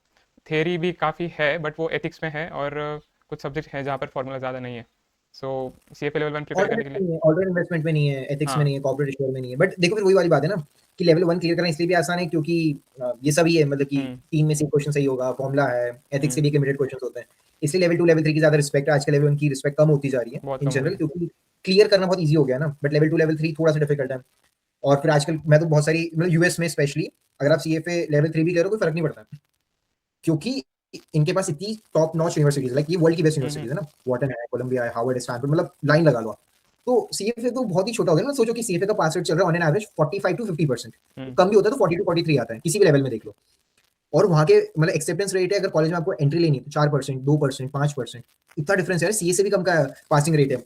थेरी भी काफ़ी है, बट वो एथिक्स में है, और कुछ सब्जेक्ट हैं जहाँ पर फॉर्मूला ज़्यादा नहीं है। सो CFA लेवल 1 प्रिपेयर करने ऑल्टरनेट के में लिए। नहीं है, ऑल्टरनेट इन्वेस्टमेंट में नहीं है, एथिक्स में हाँ। नहीं है, कॉर्पोरेट शेयर में नहीं है। बट देखो फिर वही वाली बात है ना कि लेवल 1 क्लियर करना इसलिए भी आसान है क्योंकि ये सभी है, मतलब कि हुँ, 3 में से क्वेश्चन सही होगा, फॉर्मूला है, एथिक्स के हुँ, भी लिमिटेड क्वेश्चंस होते हैं। इसलिए लेवल 2 लेवल 3 की ज्यादा रिस्पेक्ट है। आज के लेवल 1 की रिस्पेक्ट कम होती जा रही है बहुत इन कम हो रही जनरल, है। क्योंकि क्लियर करना बहुत ईजी हो गया ना। बट लेवल 2 लेवल 3 थोड़ा सा डिफिकल्ट है। और फिर आजकल मैं तो बहुत सारी, मतलब यूएस में स्पेशली, अगर आप सीएफए लेवल 3 भी क्लियर हो कोई फर्क नहीं पड़ता, क्योंकि इनके पास इतनी टॉप नॉच यूनिवर्सिटीज, लाइक ये वर्ल्ड की बेस्ट हुँ, हुँ, यूनिवर्सिटीज है ना, वॉटन है, कोलंबिया है, हार्वर्ड है, स्टैनफोर्ड, मतलब लाइन लगा लो आप। तो सीएफए तो बहुत ही छोटा हो गया ना। सोचो कि सीएफए का पास रेट चल रहा है ऑन एन एवरेज 45 टू 50%, हुँ, कम भी होता है तो 40 टू 43 आता है किसी भी लेवल में देख लो। और वहाँ के मतलब एक्सेप्टेंस रेट है, अगर कॉलेज में आपको एंट्री लेनी है तो 4%, 2%, 5%, इतना डिफरेंस है। सीए से भी कम का पासिंग रेट है।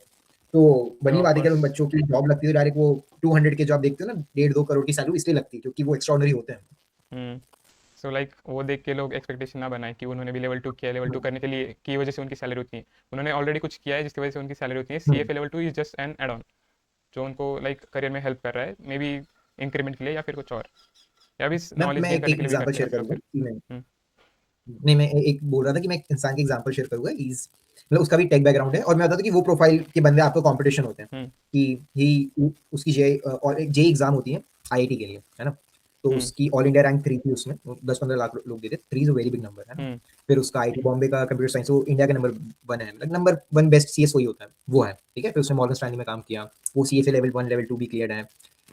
तो बनी ऑफ बात है कि कोर्स। उन बच्चों की जॉब लगती है डायरेक्ट, वो 200 के जॉब देखते हो ना, 1.5-2 करोड़ की सैलरी इसलिए लगती है क्योंकि वो एक्स्ट्रॉर्डनरी होते हैं। हुँ। सो लाइक वो देख के लोग एक्सपेक्टेशन ना बनाएँ कि उन्होंने भी लेवल 2 किया है, लेवल 2 करने के लिए की वजह से उनकी सैलरी उतनी है। उन्होंने ऑलरेडी कुछ किया है जिसकी वजह से उनकी सैलरी उतनी है। हम्म। CFA level 2 is just an add on, जो उनको लाइक करियर में हेल्प कर रहा है, मे बी इंक्रीमेंट के लिए या फिर कुछ और, या भी नॉलेज मैं गेन एक करने एक के लिए भी एग्जांपल करते हैं शेयर काफ़ी लोग करूंगा फिर। कि मैं, हुँ, नहीं मैं एक बोल रहा था कि मैं एक इंसान की एग्जांपल शेयर करूंगा। इज मतलब उसका भी टेक बैकग्राउंड है, और मैं बता दूं कि वो प्रोफाइल के बंदे आपको कंपटीशन होते हैं हुँ, कि ही उसकी जे और एक जे एग्जाम होती है आईआईटी के लिए, है ना। तो हुँ, उसकी ऑल इंडिया रैंक 3 थी उसमें, 10-15 लाख लोग देते, 3 is a very big number, है ना। हुँ, फिर उसका आईआईटी बॉम्बे का कंप्यूटर साइंस, वो इंडिया का नंबर 1 है, मतलब नंबर 1 बेस्ट सीएस वही होता है, वो है, ठीक है। फिर उसने मॉर्गन स्टैनली में काम किया, वो सीएफए लेवल 1 लेवल 2 भी क्लियर है,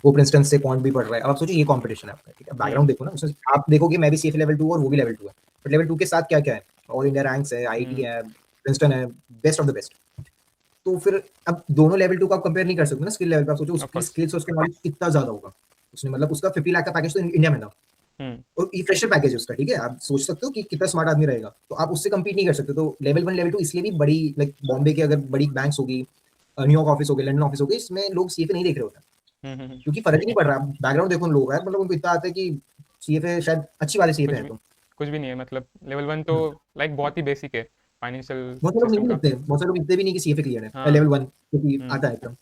वो प्रिंसटन से क्वांट भी पढ़ रहा है। अब आप सोचिए ये कंपटीशन है आपका, ठीक है। हुँ, बैकग्राउंड देखो ना उसमें, आप देखोगे मैं भी सीएफए लेवल 2 और वो भी लेवल 2 है, बट लेवल 2 के साथ क्या क्या है, ऑल इंडिया रैंक्स है, आईआईटी हुँ, है, प्रिंसटन है, बेस्ट ऑफ द बेस्ट। तो फिर अब दोनों लेवल 2 को आप कंपेयर नहीं कर सकते ना स्किल लेवल पे। आप सोचो ऑफ उसकी कोर्स। स्किल्स और उसका नॉलेज कितना ज्यादा होगा। उसने मतलब उसका 50 लाख का पैकेज तो इंडिया में था, हुँ, और ये फ्रेशर पैकेज है उसका, ठीक है। आप सोच सकते हो कि कितना स्मार्ट आदमी रहेगा, तो आप उससे कम्पीट नहीं कर सकते। तो लेवल 1 लेवल 2 इसलिए भी बड़ी, लाइक बॉम्बे के अगर बड़ी बैंक्स होगी, न्यूयॉर्क ऑफिस हो गए, लंदन ऑफिस हो गए, इसमें लोग सीएफए नहीं देख रहे होते हैं, हुँ, हुँ, हुँ। क्योंकि फर्क ही नहीं पड़ रहा। बैकग्राउंड देखो उन लोगों का, मतलब उनको इतना आता है कि सीएफए शायद अच्छी बात है, सीएफए कुछ है भी तो। कुछ भी नहीं है, मतलब लेवल 1 तो लाइक बहुत ही बेसिक है फाइनेंशियल बहुत से लोग नहीं सिस्टम भी का। लिखते हैं, बहुत से लोग लिखते भी नहीं कि सीएफए क्लियर है हाँ। लेवल 1, क्योंकि हुँ। आता है एकदम।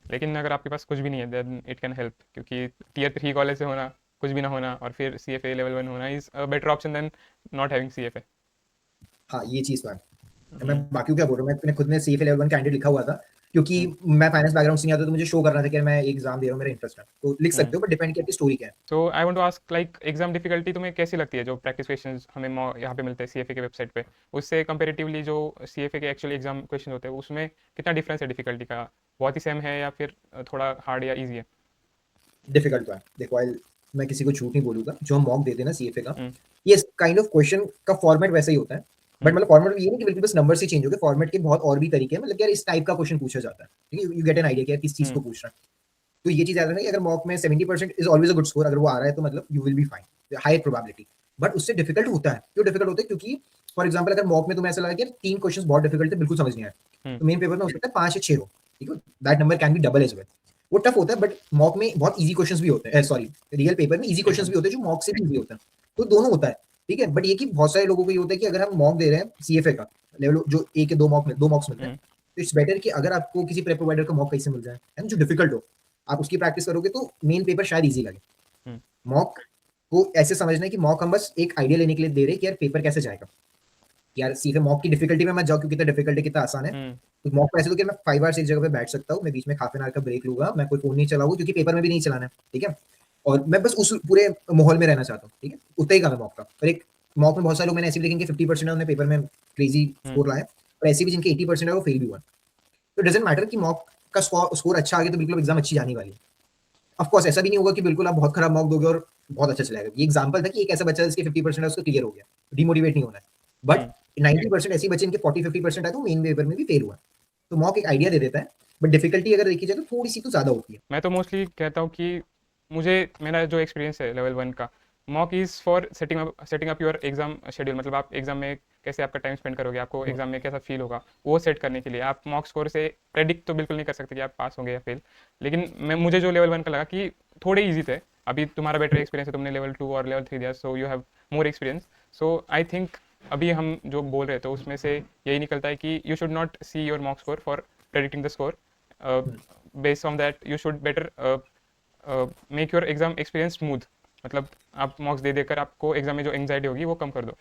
लेकिन अगर आपके पास कुछ भी नहीं है, देन इट कैन हेल्प, क्योंकि टियर 3 कॉलेज से होना, कुछ भी ना होना, और फिर CFA लेवल 1 होना is a better option than not having CFA। हाँ, ये चीज़ तो है। मैं हुँ, बाकियों क्या बोल रहा हूँ, मैंने खुद ने सीएफए लेवल 1 कैंडिडेट लिखा हुआ था, क्योंकि हुँ, मैं फाइनेंस बैकग्राउंड से नहीं आता, तो मुझे शो करना था कि मैं एग्जाम दे रहा हूँ, मेरा इंटरेस्ट है, तो लिख हुँ। सकते हो, बट डिपेंड किया कि स्टोरी क्या है। So I want to ask, like exam difficulty तुम्हें कैसी लगती है, जो प्रैक्टिस क्वेश्चंस हमें यहाँ पे मिलते हैं CFA के वेबसाइट पे, उससे कंपैरेटिवली जो CFA के एक्चुअली एग्ज़ाम क्वेश्चन होते हैं, उसमें कितना डिफरेंस है डिफ़िकल्टी का? बहुत ही सेम है या फिर थोड़ा हार्ड या ईज़ी है? डिफिकल्ट तो है, देखो मैं किसी को झूठ नहीं बोलूंगा, जो हम मॉक देते हैं ना सीएफए का, हुँ, ये काइंड ऑफ क्वेश्चन का फॉर्मेट वैसा ही होता है। बट हुँ, मतलब फॉर्मेट ये नहीं कि बिल्कुल बस नंबर से चेंज हो गए, फॉर्मेट के बहुत और भी तरीके हैं, मतलब यार इस टाइप का क्वेश्चन पूछा जाता है, ठीक है। यू गेट एन आइडिया कि यार किस चीज हुँ, को पूछ रहा है। तो ये चीज याद रखना कि अगर मॉक में 70% is always a good score, अगर वो आ रहा है तो मतलब you will be fine, high probability. But उससे डिफिकल्ट होता है, क्यों डिफिकल्ट होता है, क्योंकि फॉर एग्जाम्पल अगर मॉक में तुम्हें ऐसा लगा कि 3 क्वेश्चन बहुत डिफिकल्ट थे, बिल्कुल समझ नहीं आया, हुँ, तो मेन पेपर में हो सकता है 5 या 6 हो, ठीक है। That number can be double as well. वो टफ होता है, बट मॉक में बहुत इजी क्वेश्चंस भी होते हैं, सॉरी रियल पेपर में इजी पेपर क्वेश्चंस में। भी होते हैं जो मॉक से भी इजी होते हैं। तो दोनों होता है, ठीक है। बट ये कि बहुत सारे लोगों को ये होता है कि अगर हम मॉक दे रहे हैं सीएफए का लेवल, जो एक या दो मॉक्स मिलते हैं, हुँ, तो इट्स बेटर कि अगर आपको किसी प्रेप प्रोवाइडर का मॉक कैसे मिल जाए, है ना, जो डिफिकल्ट हो, आप उसकी प्रैक्टिस करोगे तो मेन पेपर शायद इजी लगे। हुँ, मॉक को ऐसे समझना है कि मॉक हम बस एक आइडिया लेने के लिए दे रहे हैं कि यार पेपर कैसे जाएगा। यार सीधे मॉक की डिफिकल्टी में मत जाओ, क्योंकि कितना डिफिकल्ट है कितना आसान है। हुँ, तो मॉक को ऐसे दो कि मैं 5 आवर्स एक जगह पे बैठ सकता हूँ, मैं बीच में हाफ एन आवर का ब्रेक लूंगा, मैं कोई फोन नहीं चलाऊंगा, क्योंकि पेपर में भी नहीं चलाना है, ठीक है। और मैं बस उस पूरे माहौल में रहना चाहता हूँ, ठीक है। उतना ही काम है मॉक का। और एक मॉक में बहुत सारे लोग मैंने ऐसे भी देखेंगे 50% है उन्हें पेपर में क्रेजी हुँ, स्कोर लाए, और ऐसे भी जिनके 80% है वो फेल भी हुआ। तो डजेंट मैटर कि मॉक का स्कोर अच्छा आ गया तो बिल्कुल एग्जाम अच्छी जाने वाली है। ऑफ कोर्स ऐसा भी नहीं होगा कि बिल्कुल आप बहुत खराब मॉक दोगे और बहुत अच्छा चलेगा। ये एग्जांपल था कि एक ऐसा बच्चा जिसके 50% है उसको क्लियर हो गया, डिमोटिवेट नहीं होना है। बट हुँ। 90% ऐसे बच्चे इनके 40-50% है तो मेन पेपर में भी फेल हुआ। तो मॉक एक आइडिया दे देता है, बट डिफिकल्टी अगर देखी जाए तो थोड़ी सी तो ज्यादा होती है। मैं तो मोस्टली कहता हूँ कि मुझे मेरा जो एक्सपीरियंस है लेवल 1 का, mock is for setting up your exam schedule, मतलब आप एग्ज़ाम में कैसे आपका टाइम स्पेंड करोगे, आपको एग्ज़ाम में कैसा फील होगा, वो सेट करने के लिए। आप मॉक स्कोर से प्रेडिक्ट तो बिल्कुल नहीं कर सकते कि आप पास होंगे या फेल, लेकिन मुझे जो लेवल 1 का लगा कि थोड़े ईजी थे। अभी तुम्हारा बेटर एक्सपीरियंस है, तुमने लेवल 2 और लेवल 3 दिया, so you have more experience. So I think अभी हम जो बोल रहे थे उसमें से यही निकलता है कि you should not see your mock score for predicting the score. Based on that you should better make your exam experience smooth, मतलब आप मॉक्स दे देकर आपको एग्जाम में जो एंग्जाइटी होगी वो कम कर दो।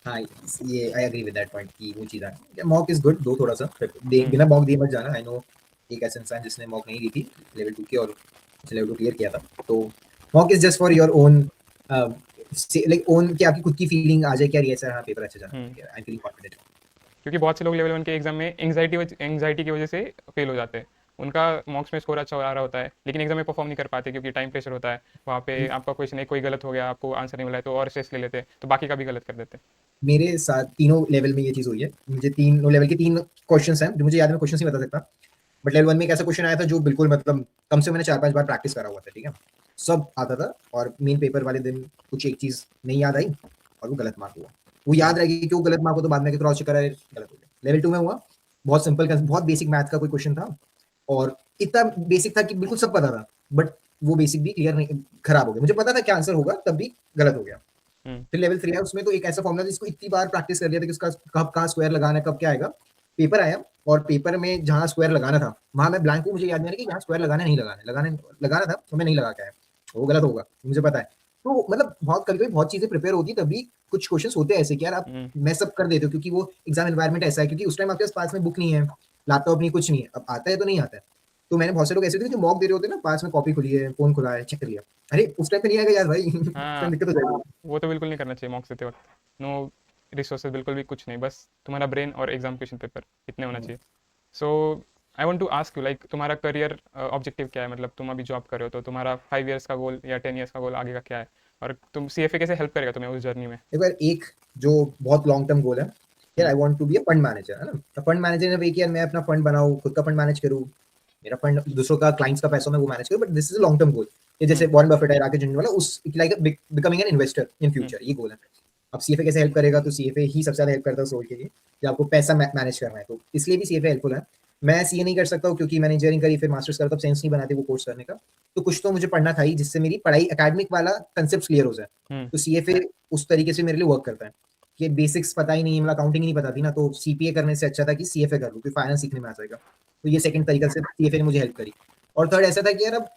हाँ, ये I agree with that point कि वो चीज़ है। मॉक इज गुड, दो थोड़ा सा हम्म, बिना मॉक दिए मत जाना। आई नो एक ऐसा इंसान जिसने मॉक नहीं दी थी लेवल 2 की, और लेवल 2 क्लियर किया था। तो mock is just for your own, like own, कि आपकी खुद की फीलिंग आ जाए कि यार ये सर हाँ पेपर अच्छा जाना हम्म, चाहिए, आई एम फीलिंग कॉन्फिडेंट। क्योंकि बहुत से लोग लेवल 1 के एग्जाम में एंग्जाइटी की वजह से फेल हो जाते हैं। उनका मॉक्स में स्कोर अच्छा आ रहा होता है लेकिन एग्जाम में परफॉर्म नहीं कर पाते क्योंकि टाइम प्रेशर होता है। वहाँ पे आपका क्वेश्चन एक कोई गलत हो गया, आपको आंसर नहीं मिला है तो और स्ट्रेस ले लेते हैं, तो बाकी का भी गलत कर देते हैं। मेरे साथ तीनों लेवल में ये चीज़ हुई है। मुझे तीनों लेवल के 3 क्वेश्चंस हैं जो मुझे याद है, मैं क्वेश्चंस नहीं बता सकता। बट लेवल 1 में एक ऐसा क्वेश्चन आया था जो बिल्कुल मतलब कम से कम मैंने 4-5 बार प्रैक्टिस करा हुआ था, ठीक है? सब आता था, और मेन पेपर वाले दिन कुछ एक चीज़ नहीं याद आई और वो गलत मार्क हुआ। वो याद रह गई कि वो गलत मार्क हुआ, तो बाद में क्रॉस चेक करा, गलत हो गया। लेवल 2 में हुआ, बहुत सिंपल, बहुत बेसिक मैथ का कोई क्वेश्चन था, और इतना बेसिक था कि बिल्कुल सब पता था, बट वो बेसिक भी क्लियर नहीं, खराब हो गया। मुझे पता था क्या आंसर होगा, तब भी गलत हो गया। हम्म, फिर लेवल 3 है, उसमें तो एक ऐसा फॉर्मूला जिसको इतनी बार प्रैक्टिस कर लिया था कि उसका कब कहाँ स्क्वायर लगाना है, कब क्या आएगा। पेपर आया, और पेपर में जहाँ स्क्वायर लगाना था वहां मैं ब्लैंक हूँ, मुझे याद नहीं आ रहा कि यहाँ स्क्वायर लगाना नहीं लगाना है, लगाना था तो मैं नहीं लगा के आया, वो गलत होगा मुझे पता है। तो मतलब बहुत कभी कभी बहुत चीजें प्रिपेयर होती है, तभी कुछ क्वेश्चन होते हैं ऐसे कि यार आप हम्म, मैं सब कर देते हो, क्योंकि वो एग्जाम एनवायरमेंट ऐसा है, क्योंकि उस टाइम आपके पास में बुक नहीं है, लैपटॉप नहीं, कुछ नहीं है। अब आता है तो नहीं आता है। तो मैंने बहुत से लोग ऐसे थे जो मॉक दे रहे होते हैं ना, पास में कॉपी खुली है, फोन खुला है, चेक कर लिया, अरे उस टाइम पे नहीं आएगा यार भाई उस टाइम हाँ, दिक्कत हो जाएगी। वो तो बिल्कुल नहीं करना चाहिए मॉक्स देते वक्त। नो रिसोर्सेज, बिल्कुल भी कुछ नहीं, बस तुम्हारा ब्रेन और एग्जाम क्वेश्चन पेपर, इतने होना चाहिए। So I want to ask you, like तुम्हारा करियर ऑब्जेक्टिव क्या है, मतलब तुम अभी जॉब कर रहे हो तो तुम्हारा 5 इयर्स का गोल या 10 इयर्स का गोल आगे का क्या है, और तुम सीएफए कैसे हेल्प करेगा तुम्हें उस जर्नी में? एक बार एक जो बहुत लॉन्ग टर्म गोल है यार, hmm, I want to be a fund manager, है ना? फंड मैनेजर इन वे कि यार मैं अपना फंड बनाऊं, खुद का फंड मैनेज करूं, मेरा फंड दूसरों का, क्लाइंट्स का पैसा मैं वो मैनेज करूं, but this is a long term goal. ये जैसे हम्म, वॉरेन बफेट है, राकेश झुनझुनवाला, उस like becoming an investor in hmm, future, ये गोल है। अब सीएफए कैसे हेल्प करेगा, तो सीएफए ही सबसे ज्यादा हेल्प करता है सोल के लिए, कि आपको पैसा मैनेज करना है, तो इसलिए भी सीएफए हेल्पफुल है। मैं सीए नहीं कर सकता हूँ क्योंकि मैंने इंजीनियरिंग करी, फिर मास्टर्स करा, तब सेंस नहीं बनाती वो कोर्स करने का। तो कुछ तो मुझे पढ़ना था ही जिससे मेरी पढ़ाई एकेडमिक वाला कंसेप्ट क्लियर हो जाए। हम्म, तो सीएफए उस तरीके से मेरे लिए वर्क करता है कि बेसिक्स पता ही नहीं है, मतलब अकाउंटिंग ही नहीं पता थी ना, तो सीपीए करने से अच्छा था कि सीएफए कर लूँ, क्योंकि फाइनेंस सीखने में आ जाएगा। तो ये सेकंड तरीका से सीएफए ने मुझे हेल्प करी। और थर्ड ऐसा था कि यार अब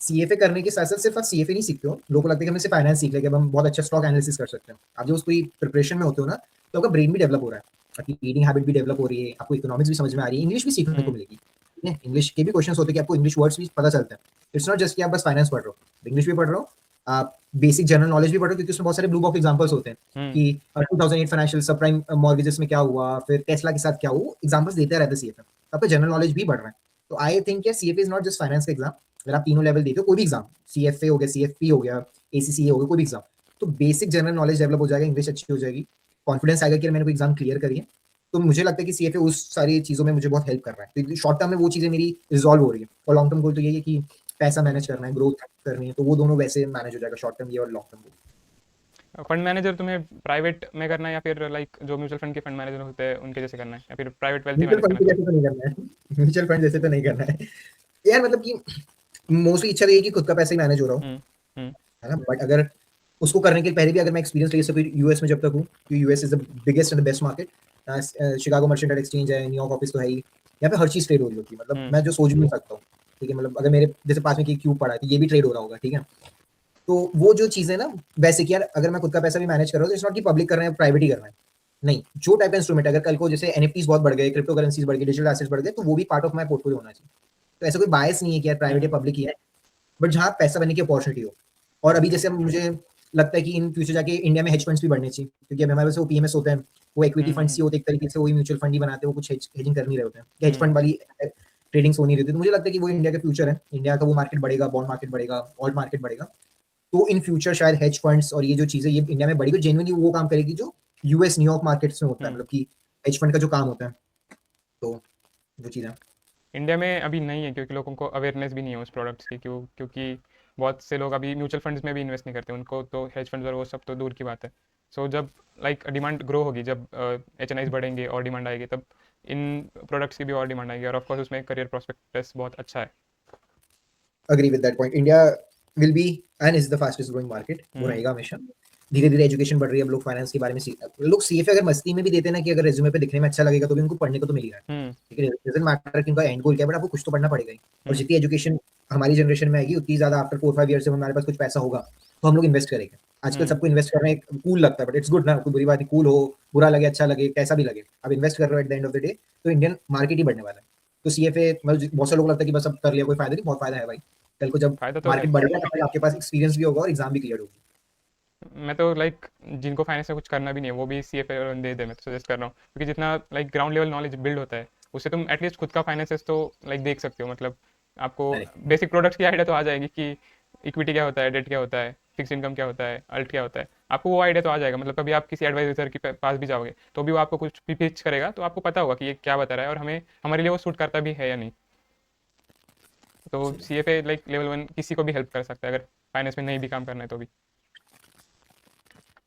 सीएफए करने के साथ साथ सिर्फ आप सीएफए नहीं सीखते हो, लोगों को लगता है कि हमने सिर्फ फाइनेंस सीख लिया कि अब हम बहुत अच्छा स्टॉक एनालिसिस कर सकते हैं। आप जब उसकी प्रिपरेशन में होते हो ना, तो आपका ब्रेन भी डेवलप हो रहा है, आपकी रीडिंग हैबिट भी डेवलप हो रही है, आपको इकोनॉमिक्स भी समझ में आ रही है, इंग्लिश भी सीखने को हम्म, मिलेगी। ठीक है, इंग्लिश के भी क्वेश्चन होते हैं कि आपको इंग्लिश वर्ड्स भी पता चलते हैं। इट्स नॉट जस्ट कि आप बस फाइनेंस पढ़ रहे हो, इंग्लिश भी पढ़ रहे हो, आप बेसिक जनरल नॉलेज भी पढ़ रहे हो, क्योंकि उसमें बहुत सारे ब्लू बॉक्स एग्जांपल्स होते हैं हम्म, कि 2008 फाइनेंशियल सबप्राइम मॉर्गेजेस में क्या हुआ, फिर टेस्ला के साथ क्या हुआ, एग्जांपल्स देते रहते हैं सीएफए। आपका जनरल नॉलेज भी बढ़ रहा है। तो I think CFA is not just finance का एग्जाम। अगर आप तीनों लेवल देते हो, कोई भी एग्जाम, सीएफए हो गया, सीएफपी हो गया, एसीसीए हो गया, कोई भी एग्जाम, तो बेसिक जनरल नॉलेज डेवलप हो जाएगा, इंग्लिश अच्छी हो जाएगी, कॉन्फिडेंस आएगा कि मैंने कोई एग्जाम क्लियर करी है। तो मुझे लगता है कि सीएफए उस सारी चीजों में मुझे बहुत हेल्प कर रहा है, तो शॉर्ट टर्म में वो चीजें मेरी रिजॉल्व हो रही है, और लॉन्ग टर्म गोल तो यही है कि पैसा मैनेज करना है, ग्रोथ करनी है, तो वो दोनों वैसे मैनेज हो जाएगा, शॉर्ट टर्म ये और long term goal. Fund manager तुम्हें प्राइवेट में करना है या फिर लाइक जो म्यूचुअल फंड के फंड मैनेजर होते हैं उनके जैसे करना है, या फिर प्राइवेट वेल्थ ही म्यूचुअल मैनेज फंड करना के चाहते जैसे तो नहीं करना है म्यूचुअल फंड जैसे तो नहीं करना है यार, मतलब कि मोस्टली इच्छा तो ये है कि खुद का पैसा ही मैनेज हो रहा हो, हो? हम्म, है ना? बट अगर उसको करने के पहले भी अगर मैं एक्सपीरियंस ले सकूँ यूएस में जब तक हूँ, क्योंकि US is the biggest and the best market. Chicago mercantile exchange है, न्यूयॉर्क ऑफिस तो है ही, यहाँ पे हर चीज ट्रेड हो रही होती है, मतलब हम्म, मैं जो सोच भी नहीं सकता हूँ। ठीक है, मतलब अगर मेरे जैसे पास में क्यूब पड़ा है तो ये भी ट्रेड हो रहा होगा, ठीक है? तो वो जो चीजें ना, वैसे कि यार अगर मैं खुद का पैसा भी मैनेज कर रहा हूँ, तो इट्स नॉट कि पब्लिक कर रहे हैं, प्राइवेट ही कर रहे हैं। नहीं, जो टाइप का इंस्ट्रूमेंट, अगर कल को जैसे एनएफटीज बहुत बढ़ गए, क्रिप्टो करेंसीज बढ़ गई, डिजिटल एसेट्स बढ़ गए, तो वो भी पार्ट ऑफ माई पोर्टफोलियो होना चाहिए। तो ऐसा कोई बायस नहीं है कि यार प्राइवेट या हम्म, पब्लिक ही है, बट जहाँ पैसा बनने की अपॉर्चुनिटी हो। और अभी जैसे मुझे लगता है कि इन फ्यूचर जाके इंडिया में हेज फंड्स भी बढ़ने चाहिए, क्योंकि अभी हमारे पास वो पीएमएस होते हैं, वो इक्विटी हम्म, फंड्स ही होते हैं एक तरीके से, वही म्यूचुअल फंड ही बनाते हैं, वो कुछ हेजिंग कर नहीं रहे होते हैं, हेज हम्म, फंड वाली ट्रेडिंग्स हो नहीं रही थी। तो मुझे लगता है कि वो इंडिया का फ्यूचर है, इंडिया का वो मार्केट बढ़ेगा, बॉन्ड मार्केट बढ़ेगा, ऑल्ट मार्केट बढ़ेगा। तो इन फ्यूचर शायद हेज फंड्स और ये जो चीजें ये इंडिया में बढ़ेगी, जेन्युइनली वो काम करेगी जो यूएस न्यूयॉर्क मार्केट्स में होता है, हम्म। मतलब कि हेज फंड का जो काम होता है। तो वो चीज़ है। इंडिया में अभी नहीं है क्योंकि लोगों को अवेयरनेस भी नहीं है उस प्रोडक्ट्स की, क्योंकि बहुत से लोग अभी म्यूचुअल फंड्स में भी इन्वेस्ट नहीं करते, उनको तो हेज फंड्स और वो सब तो दूर की बात है। सो जब लाइक डिमांड ग्रो होगी, जब एच बढ़ेंगे और डिमांड आएगी, तब इन प्रोडक्ट्स की भी और डिमांड आएगी, और ऑफ कोर्स उसमें करियर प्रोस्पेक्टस बहुत अच्छा है। Agree with that point. India will be and is the fastest growing market, वो रहेगा हमेशा। धीरे धीरे एजुकेशन बढ़ रही है, अब लोग फाइनेंस के बारे में लोग सीएफए अगर मस्ती में भी देते हैं ना कि अगर रेज्यूमे पे दिखने में अच्छा लगेगा तो भी उनको पढ़ने को तो मिलेगा, ठीक है, डजंट मैटर कि उनका एंड गोल क्या है, बट आपको कुछ तो पढ़ना पड़ेगा ही। और जितनी एजुकेशन हमारी जनरेशन में आएगी उतनी ज्यादा आफ्टर 4-5 ईयर से हमारे पास कुछ पैसा होगा तो हम लोग इन्वेस्ट करेंगे। आजकल सबको इन्वेस्ट करना एक कूल लगता है, बट इट्स गुड ना, कोई बुरी बात नहीं, कूल हो, बुरा लगे, अच्छा लगे, कैसा भी लगे, आप इन्वेस्ट कर रहे हो eight the end of the day, तो इंडियन मार्केट ही बढ़ने वाला है। तो सीएफए मतलब बहुत से लोगों को लगता है कि बस अब कर लिया कोई फायदा नहीं, बहुत फायदा है भाई। कल को जब फायदा तो है। मार्केट बढ़ेगा तब तक आपके पास एक्सपीरियंस भी होगा और एग्जाम भी क्लियर होगी। मैं तो लाइक जिनको फाइनेंस में कुछ करना भी नहीं है वो भी सीएफए दे दे, मैं तो सजेस्ट कर रहा हूँ, क्योंकि जितना like ground level knowledge build होता है उससे तुम एटलीस्ट खुद का फाइनेंसेस तो लाइक देख सकते हो। मतलब आपको बेसिक प्रोडक्ट्स की आइडिया तो आ जाएगी कि इक्विटी क्या होता है, डेट क्या होता है, फिक्स इनकम क्या होता है, अल्ट क्या होता है, आपको वो आइडिया तो आ जाएगा। मतलब कभी आप किसी एडवाइजर के पास भी जाओगे तो भी वो आपको कुछ भी पिच करेगा तो आपको पता होगा कि ये क्या बता रहा है और हमें हमारे लिए वो सूट करता भी है या नहीं। तो सीएफए लाइक लेवल 1 किसी को भी हेल्प कर सकता है अगर फाइनेंस में नहीं भी काम करना है तो भी।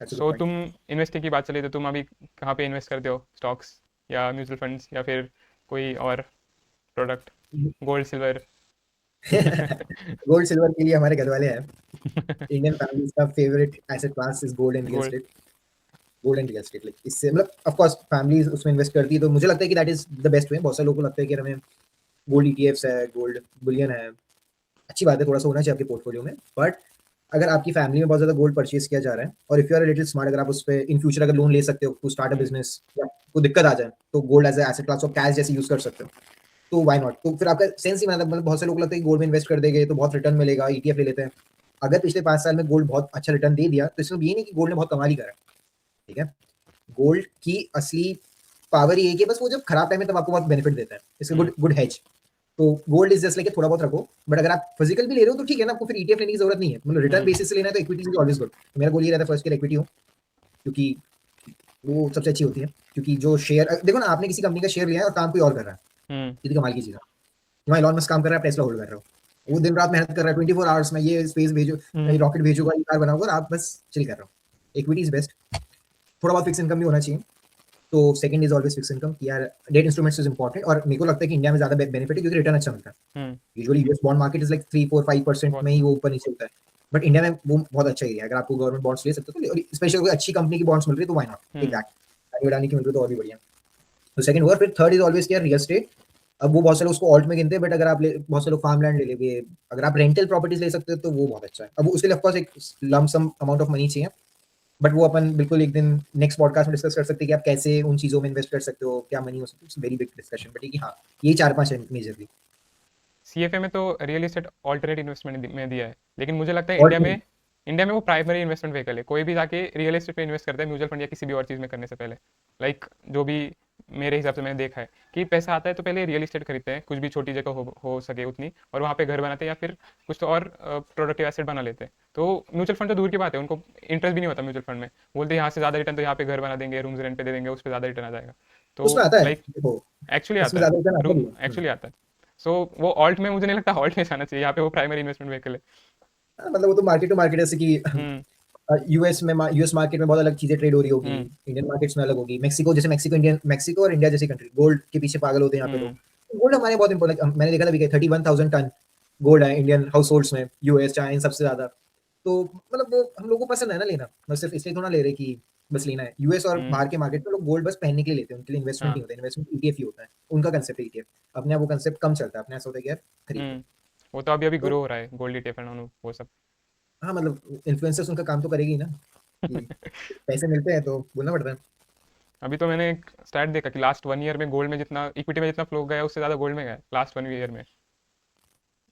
That's a good so point. तुम इन्वेस्टिंग की बात चली तो तुम अभी कहाँ पे इन्वेस्ट करते हो, स्टॉक्स या म्यूचुअल फंड्स या फिर कोई और product, gold silver? Gold silver के लिए हमारे घर वाले हैं। इंडियन फैमिलीज का favourite asset class is gold and real gold. Estate. Gold and real estate, like इससे मतलब ऑफ कोर्स फैमिलीज उसमें इन्वेस्ट करती है तो मुझे लगता है कि that is the best way. बहुत सारे लोगों को लगता है कि हमें गोल्ड ईटीएफ्स है, गोल्ड बुलियन है, अच्छी बात है, थोड़ा सा होना चाहिए आपके पोर्टफोलियो में, बट अगर आपकी फैमिली में बहुत ज्यादा गोल्ड परचेज किया जा रहा है और if you are little smart, अगर आप उस पर इन फ्यूचर अगर लोन ले सकते हो टू स्टार्ट अ बिजनेस या कोई दिक्कत आ जाए तो gold as asset class of cash जैसे यूज कर सकते हो, तो व्हाई नॉट। तो फिर आपका सेंस ही मतलब बहुत से लोग लगता है कि गोल्ड में इन्वेस्ट कर देंगे तो बहुत रिटर्न मिलेगा, ईटीएफ ले लेते हैं। अगर पिछले 5 साल में गोल्ड बहुत अच्छा रिटर्न दे दिया तो इसमें ये नहीं कि गोल्ड ने बहुत कमाल ही करा, ठीक है। गोल्ड की असली पावर ये है कि बस वो जब खराब टाइम है तब आपको बहुत बेनिफिट देता है, इसका गुड गुड हेज। तो गोल्ड इज जस्ट लाइक थोड़ा बहुत रखो, बट अगर आप फिजिकल भी ले रहे हो तो ठीक है ना, आपको फिर ईटीएफ लेने की जरूरत नहीं है, मतलब रिटर्न बेसिस से लेना है तो इक्विटी इज ऑलवेज गुड। मेरा गोल ये रहता है फर्स्ट ईयर इक्विटी हो, क्योंकि वो सबसे अच्छी होती है। क्योंकि जो शेयर देखो ना, आपने किसी कंपनी का शेयर लिया है और काम कोई और कर रहा है, कितनी कमाल की चीज है। वहाँ एलॉन मस्क काम कर रहा है, टेस्ला होल्ड कर रहा हो, वो दिन रात मेहनत कर रहा है 24 आवर्स में, ये स्पेस भेजो, रॉकेट भेजूगा, ये कार बनाऊंगा, और आप बस चिल कर रहे हो। Equity is best. थोड़ा बहुत फिक्स इनकम भी होना चाहिए। तो second is always fix income, कि यार डेट इंस्ट्रूमेंट्स इज इंपॉर्टेंट, और मेरे को लगता है कि इंडिया में ज्यादा बेनिफिट है क्योंकि रिटर्न अच्छा मिलता है। Usually US bond market is like 3-4-5% में ही वो ऊपर नीचे होता है, बट इंडिया में वो बहुत अच्छा एरिया है। अगर आपको गवर्नमेंट बॉन्ड्स ले सकते हो तो, और स्पेशली कोई अच्छी कंपनी की बॉन्ड्स मिल रही है तो why not take that. Adani की मिल रही है तो और भी बढ़िया। तो सेकंड हुआ, फिर थर्ड इज ऑलवेज क्या, रियल एस्टेट। अब वो बहुत सारे उसको ऑल्ट में गिनते हैं, बट अगर आप बहुत से लोग फार्म लैंड ले लेंगे, अगर आप रेंटल प्रॉपर्टीज ले सकते हो तो वो बहुत अच्छा है। अब उसके लिए ऑफकोर्स एक लमसम अमाउंट ऑफ मनी चाहिए, बट वो अपन बिल्कुल एक दिन नेक्स्ट पॉडकास्ट में डिस्कस कर सकते हैं कि आप कैसे उन चीजों में इन्वेस्ट कर सकते हो, क्या मनी हो सकती है। It's very big discussion, but हाँ, ये 4-5 है मेजरली। सीएफए में तो रियल एस्टेट ऑल्टरनेट इन्वेस्टमेंट में दिया है, लेकिन मुझे लगता है और इंडिया में वो प्राइमरी इन्वेस्टमेंट व्हीकल है। कोई भी जाके रियल एस्टेट में इन्वेस्ट करता है म्यूचुअल फंड या किसी भी और चीज़ में करने से पहले, लाइक जो भी मेरे हिसाब से मैंने देखा है कि पैसा आता है तो पहले रियल एस्टेट खरीदते हैं, कुछ भी छोटी जगह हो सके उतनी, और वहाँ पे घर बनाते हैं या फिर कुछ तो और प्रोडक्टिव एसेट बना लेते हैं। तो म्यूचुअल फंड तो दूर की बात है, उनको इंटरेस्ट भी नहीं होता म्यूचुअल फंड में, बोलते हैं यहाँ से ज़्यादा रिटर्न तो यहाँ पे घर बना देंगे, रूम्स रेंट पे दे देंगे, उस पर ज़्यादा रिटर्न आ जाएगा। उसमें तो आता है, लाइक देखो एक्चुअली उसमें आता ज्यादा रिटर्न आता है, भी है। एक्चुअली आता है। सो वो ऑल्ट में मुझे नहीं लगता ऑल्ट में जाना चाहिए, यहाँ पे वो प्राइमरी इन्वेस्टमेंट व्हीकल है। मतलब वो तो मार्केट टू मार्केट, जैसे कि हम्म। यूएस मार्केट में बहुत अलग चीजें ट्रेड हो रही होगी, इंडियन मार्केट्स में अलग होगी। मेक्सिको जैसे, मेक्सिको और इंडिया जैसी कंट्री गोल्ड के पीछे पागल होते हैं यहाँ पे लोग। गोल्ड हमारे बहुत इंपॉर्टेंट, मैंने देखा था भी 31,000 टन गोल्ड है इंडियन हाउस होल्ड्स में, यूएस चाइना सबसे ज्यादा। तो मतलब वो हम लोगों को पसंद है ना लेना, बस सिर्फ इसलिए थोड़ा ले रहे कि बस लेना है। यूएस और बाहर के मार्केट में लोग गोल्ड बस पहनने के लिए लेते हैं, उनके लिए इन्वेस्टमेंट नहीं हाँ। होता, इन्वेस्टमेंट ईटीएफ ही होता है उनका कंसेप्ट। ईटीएफ अपने आप वो कंसेप्ट कम चलता है, अपने ऐसा होता है कि यार खरीद लो। वो तो अभी अभी तो ग्रो हो रहा है गोल्ड ईटीएफ एंड वो सब। हाँ, मतलब इन्फ्लुएंसर्स उनका काम तो करेगी ही ना, कि पैसे मिलते हैं तो बोलना पड़ता है। अभी तो मैंने एक स्टैट देखा कि लास्ट 1 ईयर में गोल्ड में जितना इक्विटी में जितना फ्लो गया है उससे ज़्यादा गोल्ड में गया है लास्ट 1 ईयर में।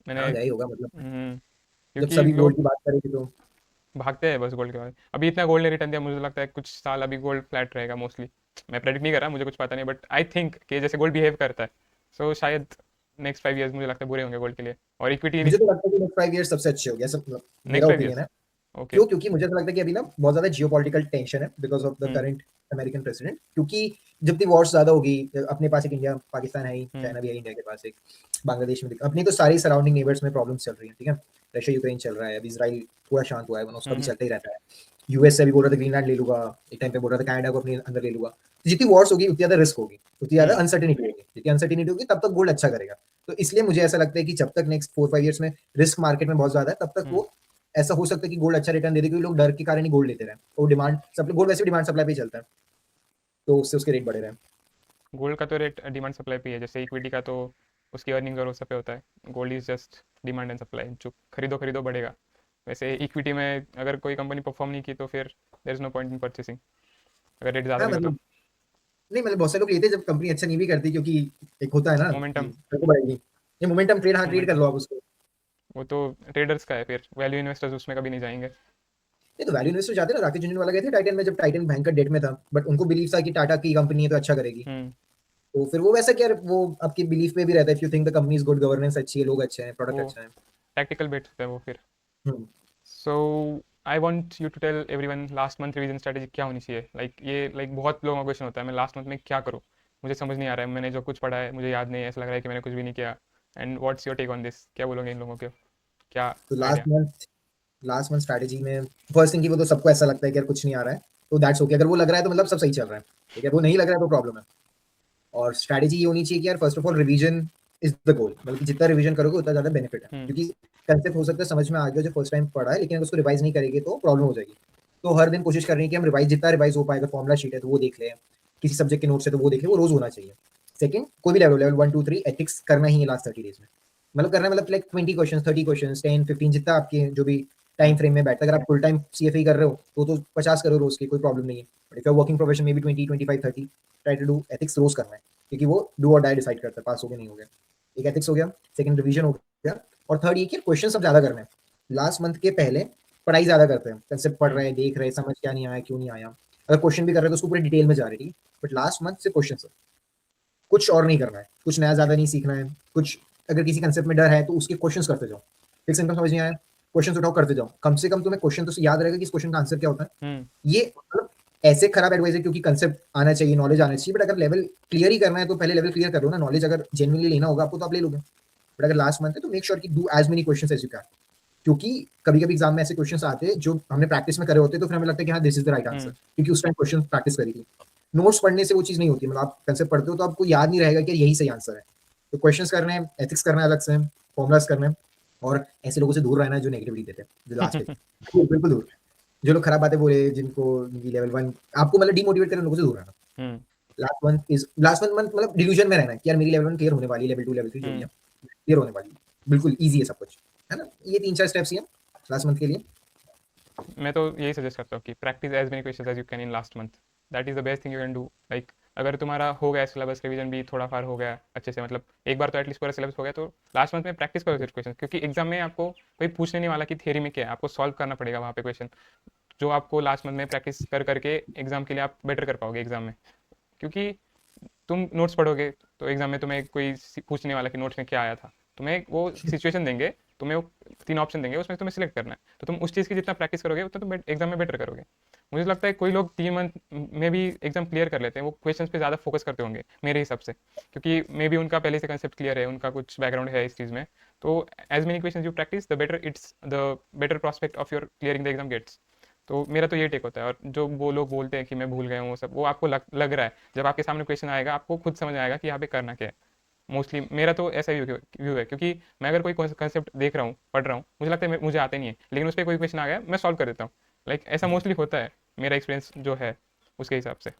मैंने हाँ, क्या ही होगा मतलब, जब क्योंकि सभी गोल्ड लोग की बात करेंगे तो। भागते हैं बस गोल्ड के बाद। अभी इतना गोल्ड ने रिटर्न दिया, मुझे लगता है कुछ साल अभी गोल्ड फ्लैट रहेगा मोस्टली। मैं प्रेडिक्ट नहीं कर रहा, मुझे कुछ पता नहीं, बट आई थिंक कि जैसे गोल्ड बिहेव करता है, सो शायद नेक्स्ट 5 ईयर्स मुझे लगता है बुरे होंगे गोल्ड के लिए, और इक्विटी मुझे तो लगता है कि नेक्स्ट 5 ईयर सबसे अच्छे हो गया सब, मेरा नेक्स्ट फाइव ओपिनियन ईयर्स है। ओके। क्यों? क्योंकि मुझे ऐसा लगता है कि अभी ना बहुत ज्यादा जियोपॉलिटिकल टेंशन है because of the current American president. क्योंकि जब भी वॉर्स ज्यादा होगी, अपने पास एक इंडिया पाकिस्तान है ही, चाइना भी है, इंडिया के पास एक बांग्लादेश में, अपनी तो सारी सराउंडिंग नेबर्स में प्रॉब्लम्स चल रही है, ठीक है। रशिया यूक्रेन चल रहा है, अभी इजराइल पूरा शांत हुआ है, वरना उसका भी हम्म, चलता ही रहता है। यूएस से अभी बोल रहा था ग्रीनलैंड ले लूंगा, एक टाइम पे बोल रहा था कनाडा को अपने अंदर ले लूंगा। तो जितनी वॉर्स होगी उतनी ज्यादा रिस्क होगी, उतनी ज्यादा हम्म, अनसर्टेनिटी होगी, जितनी अनसर्टेनिटी होगी तब तक गोल्ड अच्छा करेगा। तो इसलिए मुझे ऐसा लगता है कि जब तक नेक्स्ट 4-5 ईयर्स में रिस्क मार्केट में बहुत ज्यादा है, तब तक हम्म। वो ऐसा हो सकता है कि गोल्ड अच्छा रिटर्न दे दे, क्योंकि लोग डर के कारण ही गोल्ड लेते रहे, और डिमांड सब गोल्ड वैसे भी डिमांड सप्लाई पे ही चलता है, तो उससे उसके रेट बढ़े रहे। गोल्ड का तो रेट डिमांड सप्लाई पे ही है, जैसे इक्विटी का तो उसकी अर्निंग और उस सब पे होता है। Gold is just demand and supply, जो खरीदो खरीदो बढ़ेगा। वैसे इक्विटी में अगर कोई कंपनी परफॉर्म नहीं की तो फिर there is no point in purchasing, अगर रेट ज़्यादा हाँ भी हो तो। मतलब नहीं, मतलब बहुत से लोग लेते हैं जब कंपनी अच्छा नहीं भी करती, क्योंकि एक होता है ना कि मोमेंटम। फिर तो बढ़ेगी। ये मोमेंटम ट्रेड, हाँ ट्रेड कर मोमेंटम लो आप उसको। वो तो ट्रेडर्स का है, फिर वैल्यू इन्वेस्टर्स उसमें कभी नहीं जाएंगे। नहीं तो वैल्यू इन्वेस्टर जाते हैं ना, राकेश झुनझुनवाला गए थे टाइटन में, जब टाइटन भयंकर डेट में था, बट उनको बिलीव था कि टाटा की कंपनी है तो अच्छा करेगी। हम्म। तो फिर वो वैसा क्या, वो आपकी बिलीफ पे भी रहता है, if you think the company is good, governance अच्छी है, लोग अच्छे हैं, प्रोडक्ट वो अच्छा है। टैक्टिकल बेट्स होता है वो फिर। Hmm. So I want you to tell everyone last month revision strategy क्या होनी चाहिए। लाइक ये लाइक बहुत लोगों का क्वेश्चन होता है, मैं लास्ट मंथ में क्या करूँ, मुझे समझ नहीं आ रहा है, मैंने जो कुछ पढ़ा है मुझे याद नहीं है, ऐसा लग रहा है कि मैंने कुछ भी नहीं किया। And what's your take on this, क्या बोलोगे इन लोगों के, क्या तो आइडिया? लास्ट मंथ स्ट्रैटेजी में फर्स्ट थिंग की, वो तो सबको ऐसा लगता है कि यार कुछ नहीं आ रहा है, तो दैट्स ओके। अगर वो लग रहा है तो मतलब सब सही चल रहा है, ठीक है। वो नहीं लग रहा है तो प्रॉब्लम है। और स्ट्रैटेजी ये होनी चाहिए कि यार first of all revision is the गोल, मतलब कि जितना रिवीजन करोगे उतना ज्यादा बेनिफिट है, हम्म, क्योंकि कंसेप्ट हो सकता है समझ में आ गया जो फर्स्ट टाइम पढ़ा है, लेकिन अगर उसको रिवाइज नहीं करेंगे तो प्रॉब्लम हो जाएगी। तो हर दिन कोशिश कर रहे हैं कि हम रिवाइज, जितना रिवाइज हो पाएगा, फॉर्मुला शीट है तो वो देख लें, किसी सब्जेक्ट के नोट्स है तो वो देख लें, वो रोज होना चाहिए। सेकंड, कोई भी लेवल 1 2 3 एथिक्स करना ही है लास्ट 30 डेज में, मतलब करना है, मतलब लाइक 20 क्वेश्चन, 30 क्वेश्चन, 10 15, जितना आपके जो भी टाइम हम्म, फ्रेम में बैठता है। अगर आप फुल टाइम सीएफए कर रहे हो तो 50 करो रोज की, कोई प्रॉब्लम नहीं है। But if you are working profession में भी 20 25 30 ट्राई टू डू एथिक्स रोज करना है, क्योंकि वो डू और डाई डिसाइड करता है पास हो गया नहीं हो गया। एक एथिक्स हो गया, सेकंड रिवीजन हो गया, और थर्ड ये कि क्वेश्चन सब ज्यादा करने हैं। लास्ट मंथ के पहले पढ़ाई ज्यादा करते हैं, कंसेप्ट पढ़ रहे हम्म, हैं, देख रहे हैं, समझ क्या नहीं आया, क्यों नहीं आया। अगर क्वेश्चन भी कर रहे हैं तो उसको पूरे डिटेल में जा रही है, बट लास्ट मंथ से क्वेश्चन सब, कुछ और नहीं करना है, कुछ नया ज्यादा नहीं सीखना है। कुछ अगर किसी कंसेप्ट में डर है तो उसके क्वेश्चन करते जाओ। फिक्स इनकम समझ नहीं आया, क्वेश्चन उठाओ, करते जाओ, कम से कम तुम्हें क्वेश्चन तो याद रहेगा कि इस क्वेश्चन का आंसर क्या होता है। हम्म, ये मतलब ऐसे खराब एडवाइस है, क्योंकि कंसेप्ट आना चाहिए, नॉलेज आना चाहिए, बट अगर लेवल क्लियर ही करना है तो पहले लेवल क्लियर कर लो ना। नॉलेज अगर जेन्युइनली लेना होगा आपको तो आप ले लोगे, बट अगर लास्ट मंथ है तो मेक श्योर कि do as many questions as you can, क्योंकि कभी कभी एग्जाम में ऐसे क्वेश्चंस आते हैं जो हमने प्रैक्टिस में करे होते हैं, तो फिर हमें लगता है कि हाँ this is the right answer, hmm, क्योंकि उस टाइम क्वेश्चन प्रैक्टिस करी थी। नोट्स पढ़ने से वो चीज नहीं होती, मतलब आप कंसेप्ट पढ़ते हो तो आपको याद नहीं रहेगा कि यही सही आंसर है। तो क्वेश्चंस करने हैं, एथिक्स करना है अलग से, फॉर्मुलाज करने हैं, और ऐसे लोगों से दूर रहना है जो नेगेटिविटी देते हैं, जो लास्ट है बिल्कुल दूर। जो लोग खराब बातें बोले, जिनको लेवल 1 आपको मतलब डिमोटिवेट करें, लोगों से दूर रहना। हम्म, लास्ट मंथ मतलब डिल्यूजन में रहना है कि यार मेरी लेवल 1 क्लियर होने वाली है, लेवल 2 लेवल 3 जो भी हम्म। है क्लियर होने वाली है, बिल्कुल ईजी है सब कुछ, है ना। ये 3 4 स्टेप्स ही हैं लास्ट मंथ के लिए। मैं तो यही सजेस्ट करता हूँ कि practice as many questions as you can in last month, that is the best thing you can do. Like अगर तुम्हारा हो गया सिलेबस रिवीजन भी थोड़ा फार हो गया अच्छे से, मतलब एक बार तो एटलीस्ट पूरा सिलेबस हो गया, तो लास्ट मंथ में प्रैक्टिस करो सिर्फ क्वेश्चन, क्योंकि एग्जाम में आपको कोई पूछने नहीं वाला कि थियरी में क्या है, आपको सॉल्व करना पड़ेगा वहाँ पे क्वेश्चन, जो आपको लास्ट मंथ में प्रैक्टिस कर करके एग्जाम के लिए आप बेटर कर पाओगे एग्जाम में। क्योंकि तुम नोट्स पढ़ोगे तो एग्जाम में तुम्हें कोई पूछने वाला कि नोट्स में क्या आया था, तुम्हें वो सिचुएशन देंगे, तुम्हें वो 3 ऑप्शन देंगे, उसमें तुम्हें सिलेक्ट करना है, तो तुम उस चीज़ की जितना प्रैक्टिस करोगे उतना तुम एग्जाम में बेटर करोगे। मुझे लगता है कोई लोग 3 मंथ में भी एग्जाम क्लियर कर लेते हैं, वो क्वेश्चंस पे ज़्यादा फोकस करते होंगे मेरे हिसाब से, क्योंकि मे बी उनका पहले से कंसेप्ट क्लियर है, उनका कुछ बैकग्राउंड है इस चीज़ में। तो as many question you practice the better it's the better prospect of your clearing the exam gets. तो मेरा तो ये टेक होता है। और जो वो लोग बोलते हैं कि मैं भूल गया हूँ वो सब, वो आपको लग रहा है, जब आपके सामने क्वेश्चन आएगा आपको खुद समझ आएगा कि यहाँ पे करना क्या है। मोस्टली मेरा तो ऐसा ही व्यू है, क्योंकि मैं अगर कोई कंसेप्ट देख रहा हूँ, पढ़ रहा हूँ, मुझे लगता है मुझे आते नहीं है, लेकिन उस पर कोई क्वेश्चन आ गया मैं सॉल्व कर देता हूँ। लाइक ऐसा मोस्टली होता है, मेरा एक्सपीरियंस जो है उसके हिसाब से।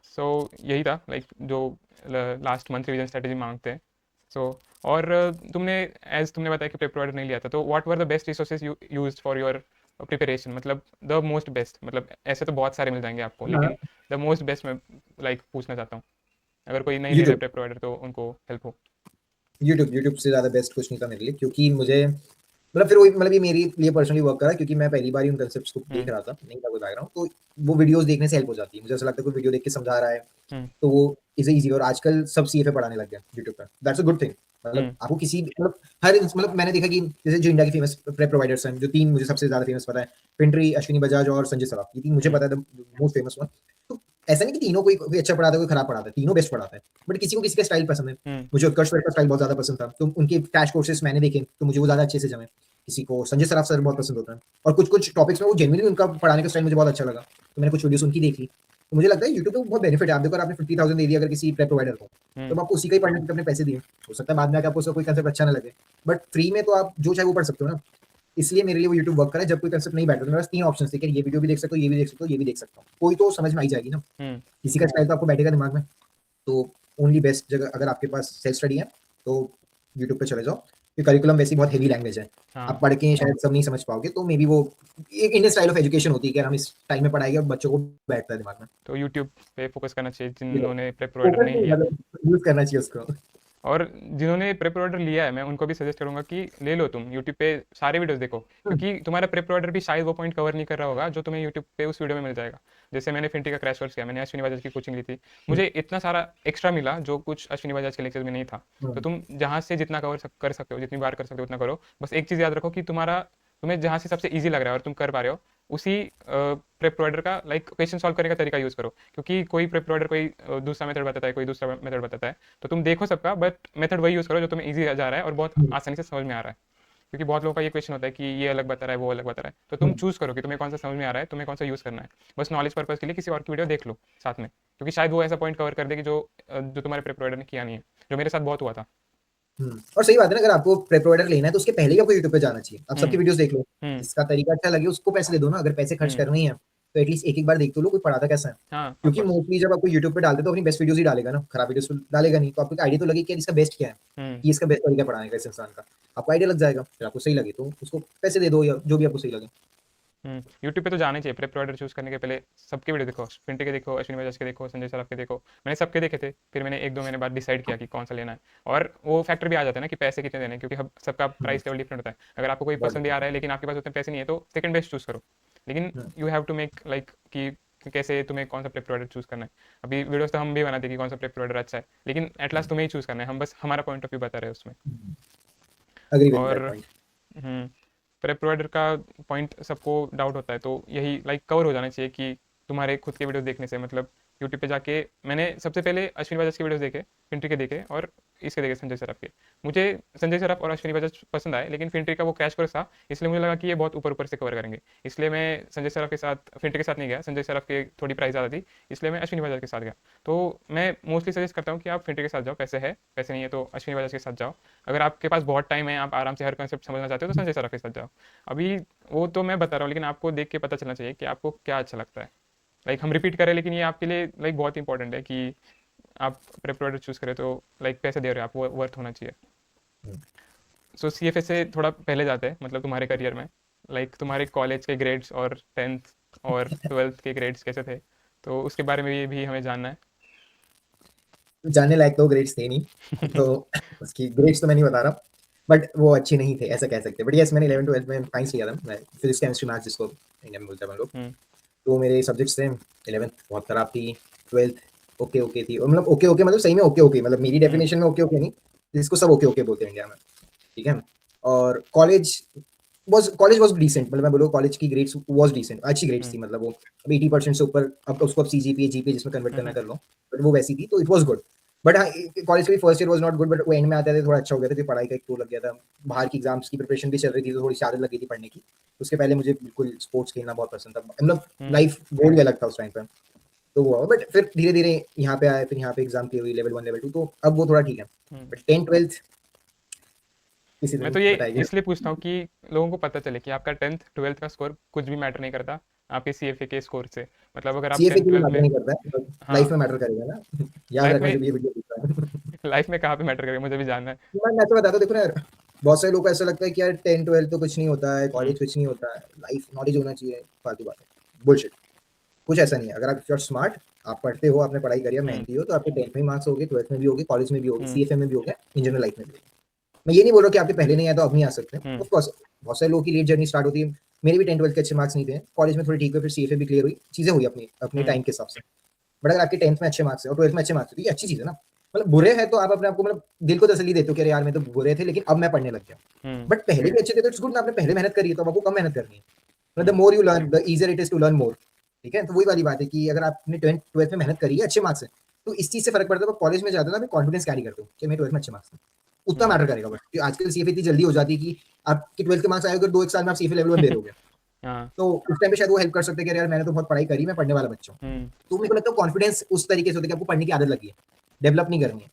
सो यही था लाइक जो लास्ट मंथ रिवीजन स्ट्रेटेजी मांगते हैं। सो और तुमने एज तुमने बताया कि पेपर प्रोवाइडर नहीं लिया था, तो what were the best resources you used for your preparation, मतलब द मोस्ट बेस्ट, मतलब ऐसे तो बहुत सारे मिल जाएंगे आपको, हाँ, लेकिन द मोस्ट बेस्ट मैं लाइक पूछना चाहता हूँ, अगर कोई नहीं ले रहा है यूट्यूब। पेपर प्रोवाइडर तो उनको हेल्प हो। यूट्यूब से ज्यादा बेस्ट कुछ नहीं था मेरे लिए, क्योंकि मुझे मतलब फिर वही, मतलब ये मेरे लिए पर्सनली वर्क करा, क्योंकि मैं पहली बार ही उन कंसेप्ट्स को देख हम्म, रहा था, नहीं था कोई बैकग्राउंड, तो वो वीडियोस देखने से हेल्प हो जाती है। मुझे ऐसा लगता है कोई वीडियो देख के समझा रहा है हम्म, तो वो इजी, और आजकल सब सीएफए पढ़ाने लग गए यूट्यूब पर, दैट्स अ गुड थिंग। मतलब हम्म, आपको किसी मतलब हर मतलब मैंने देखा कि जैसे जो इंडिया के फेमस प्रेप प्रोवाइडर्स हैं, जो 3 मुझे सबसे ज्यादा फेमस पता है, पिंटरी, अश्विनी बजाज और संजय सराफ, ये 3 मुझे हम्म, पता है मोस्ट फेमस वन। तो ऐसा नहीं कि तीनों कोई अच्छा पढ़ाता है कोई खराब पढ़ाता है, तीनों बेस्ट पढ़ाते हैं, बट किसी को किसी का स्टाइल पसंद है। हम्म, मुझे उत्कर्ष सर का स्टाइल बहुत ज्यादा पसंद था, तो उनके क्रैश कोर्सेस मैंने देखे तो मुझे वो ज्यादा अच्छे से जमे। किसी को संजय सराफ सर बहुत पसंद होता है, और कुछ टॉपिक्स में वो जेन्युइनली उनका पढ़ाने का स्टाइल मुझे बहुत अच्छा लगा, तो मैंने कुछ वीडियोस उनकी देख ली। तो मुझे लगता है यूट्यूब पे बहुत बेनिफिट है। आप देखो, अगर आपने 50,000 दे दिया अगर किसी प्रेप प्रोवाइडर को, तो आपको उसी का ही पढ़ने के अपने पैसे दिए। हो सकता है बाद में आके आपको उसका कोई कंसेप्ट अच्छा ना लगे, बट फ्री में तो आप जो चाहे वो पढ़ सकते हो ना। इसलिए मेरे लिए वो यूट्यूब वर्क करे। जब कोई कंसेप्ट नहीं बैठा तो मेरे पास 3 ऑप्शंस थे कि ये वीडियो भी देख सकते हो, ये भी देख सकते हो, ये भी देख सकता हूँ। कोई तो समझ में आई जाएगी ना। किसी का स्टाइल तो आपको बैठेगा दिमाग में। तो ओनली बेस्ट जगह अगर आपके पास सेल्फ स्टडी है तो यूट्यूब पे चले जाओ, क्योंकि करिकुलम वैसे ही बहुत हेवी लैंग्वेज है। आप पढ़ के शायद सब नहीं समझ पाओगे, तो मे बी वो एक इंडियन स्टाइल ऑफ एजुकेशन होती है कि हम इस टाइम में पढ़ाएंगे और बच्चों को बैठता है दिमाग में। तो यूट्यूब पे फोकस करना चाहिए जिन्होंने प्रेप प्रोवाइडर नहीं लिया, यूज करना चाहिए उसको। और जिन्होंने प्रेप प्रोवाइडर लिया है मैं उनको भी सजेस्ट करूंगा कि ले लो, तुम यूट्यूब पे सारे वीडियोस देखो, क्योंकि तुम्हारा प्रेप प्रोवाइडर भी शायद वो पॉइंट कवर नहीं कर रहा होगा जो तुम्हें यूट्यूब पे उस वीडियो में मिल जाएगा। जैसे मैंने फिंटी का क्रैश कोर्स किया, मैंने अश्विनी बजाज की कोचिंग ली थी, मुझे इतना सारा एक्स्ट्रा मिला जो कुछ अश्विनी बजाज के लेक्चर में नहीं था। तो तुम जहाँ से जितना कर सकते हो, जितनी बार कर सकते हो उतना करो। बस एक चीज़ याद रखो कि तुम्हें जहाँ से सबसे ईजी लग रहा है और तुम कर पा रहे हो, उसी प्रेप प्रोवाइडर का लाइक क्वेश्चन सॉल्व करने का तरीका यूज़ करो, क्योंकि कोई प्रेप प्रोवाइडर कोई दूसरा मेथड बताता है, कोई दूसरा मेथड बताता है, तो तुम देखो सबका, बट मेथड वही यूज़ करो जो तुम्हें ईजी जा रहा है और बहुत आसानी से समझ में आ रहा है। क्योंकि बहुत लोगों का ये क्वेश्चन होता है कि ये अलग बता रहा है, वो अलग बता रहा है, तो तुम चूज़ करो कि तुम्हें कौन सा समझ में आ रहा है, तुम्हें कौन सा यूज़ करना है। बस नॉलेज पर्पज़ के लिए किसी और की वीडियो देख लो साथ में, क्योंकि शायद वो ऐसा पॉइंट कवर कर दे कि जो तुम्हारे प्रेप प्रोवाइडर ने किया नहीं है, जो मेरे साथ बहुत हुआ था। और सही बात है ना, अगर आपको प्रेप प्रोवाइडर लेना है तो उसके पहले ही आपको यूट्यूब पे जाना चाहिए। आप सबकी वीडियोस देख लो, जिसका तरीका अच्छा लगे उसको पैसे दे दो ना। अगर पैसे खर्च करने ही है तो एटलीस्ट एक बार देख तो लो कोई पढ़ाता कैसा है। हाँ, क्योंकि मोस्टली जब आपको यूट्यूब पे डालते तो अपनी बेस्ट वीडियोस ही डालेगा ना, खराब वीडियोस तो डालेगा नहीं। तो आपको एक आइडिया तो लगे कि इसका बेस्ट क्या है, कि इसका बेस्ट तरीका पढ़ाने का इस इंसान का। आपको आइडिया लग जाएगा, फिर आपको सही लगे तो उसको पैसे दे दो, या जो भी आपको सही लगे। यूट्यूब पे तो जाना ही चाहिए। प्रेप प्रोवाइडर चूज़ करने के पहले सबके वीडियो देखो, पिंटे के देखो, अश्विनी बजाज के देखो, संजय सराफ के देखो। मैंने सबके देखे थे, फिर मैंने 1-2 महीने बाद डिसाइड किया कि कौन सा लेना है। और वो फैक्टर भी आ जाता है ना कि पैसे कितने देने हैं, क्योंकि सबका प्राइस लेवल डिफरेंट होता है। अगर आपको कोई पसंद भी आ रहा है लेकिन आपके पास उतने पैसे नहीं है, तो सेकंड बेस्ट चूज़ करो। लेकिन you have to make like कि कैसे तुम्हें कौन सा प्रेप प्रोवाइडर चूज़ करना है। अभी वीडियोस तो हम भी बनाते हैं कि कौन सा प्रेप प्रोवाइडर अच्छा है, लेकिन एट लास्ट तुम्हें ही चूज़ करना है। हम बस हमारा पॉइंट ऑफ व्यू बता रहे हैं उसमें। एग्री विद दैट और पॉइंट। प्रेप प्रोवाइडर का पॉइंट सबको डाउट होता है, तो यही लाइक कवर हो जाना चाहिए कि तुम्हारे खुद के वीडियो देखने से मतलब यूट्यूब पे जाके मैंने सबसे पहले अश्विनी बजाज के वीडियोस देखे, फिंट्री के देखे, और इसके देखे संजय सराफ के। मुझे संजय सराफ और अश्विनी बजाज पसंद आए, लेकिन फिंट्री का वो क्रैश कोर्स था, इसलिए मुझे लगा कि ये बहुत ऊपर ऊपर से कवर करेंगे, इसलिए मैं संजय सराफ के साथ, फिंट्री के साथ नहीं गया। संजय सराफ की थोड़ी प्राइस ज़्यादा थी, इसलिए मैं अश्विनी बजाज के साथ गया। तो मैं मोस्टली सजेस्ट करता हूँ कि आप फिंट्री के साथ जाओ, पैसे नहीं है तो अश्विनी बजाज के साथ जाओ। अगर आपके पास बहुत टाइम है, आप आराम से हर कॉन्सेप्ट समझना चाहते हो, तो संजय सराफ के साथ जाओ। अभी वो तो मैं बता रहा हूँ, लेकिन आपको देख के पता चलना चाहिए कि आपको क्या अच्छा लगता है। लाइक हम रिपीट करें, लेकिन ये आपके लिए लाइक बहुत इंपॉर्टेंट है कि आप प्रेप प्रोवाइडर चूज़ करें तो लाइक पैसे दे रहे हो आप, वो वर्थ होना चाहिए। सो CFA से थोड़ा पहले जाते हैं, मतलब तुम्हारे करियर में, लाइक तुम्हारे कॉलेज के ग्रेड्स और 10th और 12th के ग्रेड्स कैसे थे, तो उसके बारे में भी हमें जानना है। जानने लायक तो ग्रेड्स थे नहीं तो उसकी ग्रेड्स तो मैं नहीं बता रहा, बट वो अच्छे नहीं थे ऐसा कह सकते। बट यस, मैंने 11 12 में साइंस लिया था, मैं फिजिक्स केमिस्ट्री मैथ्स जिसको इंडिया में बोलते हैं हम लोग। तो मेरे सब्जेक्ट्स थे। 11th बहुत खराब थी, 12th ओके ओके थी। और मतलब ओके ओके मतलब सही में ओके ओके, मतलब मेरी डेफिनेशन में ओके ओके नहीं, जिसको सब ओके ओके बोलते हैं इंडिया में, ठीक है। और कॉलेज वाज डिसेंट, मतलब मैं बोलूँ कॉलेज की ग्रेड्स वाज डिसेंट, अच्छी ग्रेड्स थी। मतलब वो अब 80% से ऊपर, अब उसको अब सीजीपीए जीपीए जिसमें कन्वर्ट करना कर लो, बट वो वैसी थी, तो इट वाज गुड। बट हाँ, कॉलेज का भी first year was not good, but वो एंड में आते थे थोड़ा अच्छा हो गया था, फिर पढ़ाई का एक तो लग गया था। बाहर की एग्जाम्स की प्रिपरेशन भी चल रही थी, तो थोड़ी सी आदत लगी थी पढ़ने की। उसके पहले मुझे बिल्कुल स्पोर्ट्स खेलना बहुत पसंद था, मतलब लाइफ गोल ही अलग था उस टाइम पे। तो वो, बट फिर धीरे धीरे यहाँ पे आए, फिर यहाँ पे एग्जाम की हुई लेवल 1 लेवल 2, तो अब वो थोड़ा ठीक है। बट 10 12th किसी मैं दिन तो ये बताएगी। इसलिए पूछता हूँ कि लोगों को पता चले कि आपका 10th 12th का स्कोर कुछ भी मैटर नहीं करता आपके CFA के स्कोर से। मतलब अगर आप सीएफए 10th के लिए 12th मैटर में, नहीं करता है, लाइफ हाँ, में मैटर करेगा ना। याद लाइफ रखना में जब ये वीडियो देख रहा है। लाइफ में कहाँ पे मैटर करेगा, मुझे भी जानना है। मैं तो बताता हूँ, देखो ना यार, बहुत सारे लोगों को ऐसा लगता है कि यार 10 12 तो कुछ नहीं होता है, हम्म कॉलेज कुछ नहीं होता है, लाइफ नॉलेज होना चाहिए। फालतू बात है, बुलशिट। कुछ ऐसा नहीं है। अगर आप स्मार्ट, आप पढ़ते हो, आपने पढ़ाई करी है, हम्म मेहनती हो, तो आपके 10th में मार्क्स होंगे, 12th में भी होंगे, कॉलेज में भी होंगे, हम्म सीएफए में भी होंगे, इंजीनियर लाइफ में भी होंगे। मैं ये नहीं बोल रहा कि आपके पहले नहीं आया तो अब नहीं आ सकते, हम्म ऑफ कोर्स। बहुत सारे लोगों की लेट जर्नी स्टार्ट होती है। मेरे भी 10 12 के अच्छे मार्क्स नहीं थे, कॉलेज में थोड़ी ठीक हुए, फिर सीएफए भी क्लियर हुई, चीजें हुई अपनी अपने टाइम के हिसाब से। बट अगर आपके 10th में अच्छे मार्क्स है और 12th में अच्छे मार्क्स है, तो ये अच्छी चीज है ना। मतलब बुरे हैं तो आप अपने आपको मतलब दिल को तसल्ली देते हो कि अरे यार मैं तो बुरे थे लेकिन अब मैं पढ़ने लग गया। हम्म बट पहले भी अच्छे थे तो इट्स गुड ना, आपने पहले मेहनत करी है तो अब आपको कम मेहनत करनी है। मतलब the more you learn the easier it is to learn more. ठीक है, तो वही वाली बात है कि अगर आपने 12th में मेहनत करी है, अच्छे मार्क्स है, तो इस चीज से फर्क पड़ता है। कॉलेज में जाते हो ना, कॉन्फिडेंस कैरी करते हो कि मेरे 12th में अच्छे मार्क्स हैं, उतना मैटर करेगा। बट आजकल सीएफए इतनी जल्दी हो जाती है कि आपके 12th के मार्क्स आए अगर 2-1 साल में आप सीएफए लेवल 1 दे दोगे। हाँ। तो उस टाइम पे शायद वो हेल्प कर सकते हैं कि यार मैंने तो बहुत पढ़ाई करी, मैं पढ़ने वाला बच्चा हूँ। तो मेरे को लगता है कॉन्फिडेंस उस तरीके से होता है कि आपको पढ़ने की आदत लगी है, डेवलप नहीं करनी है।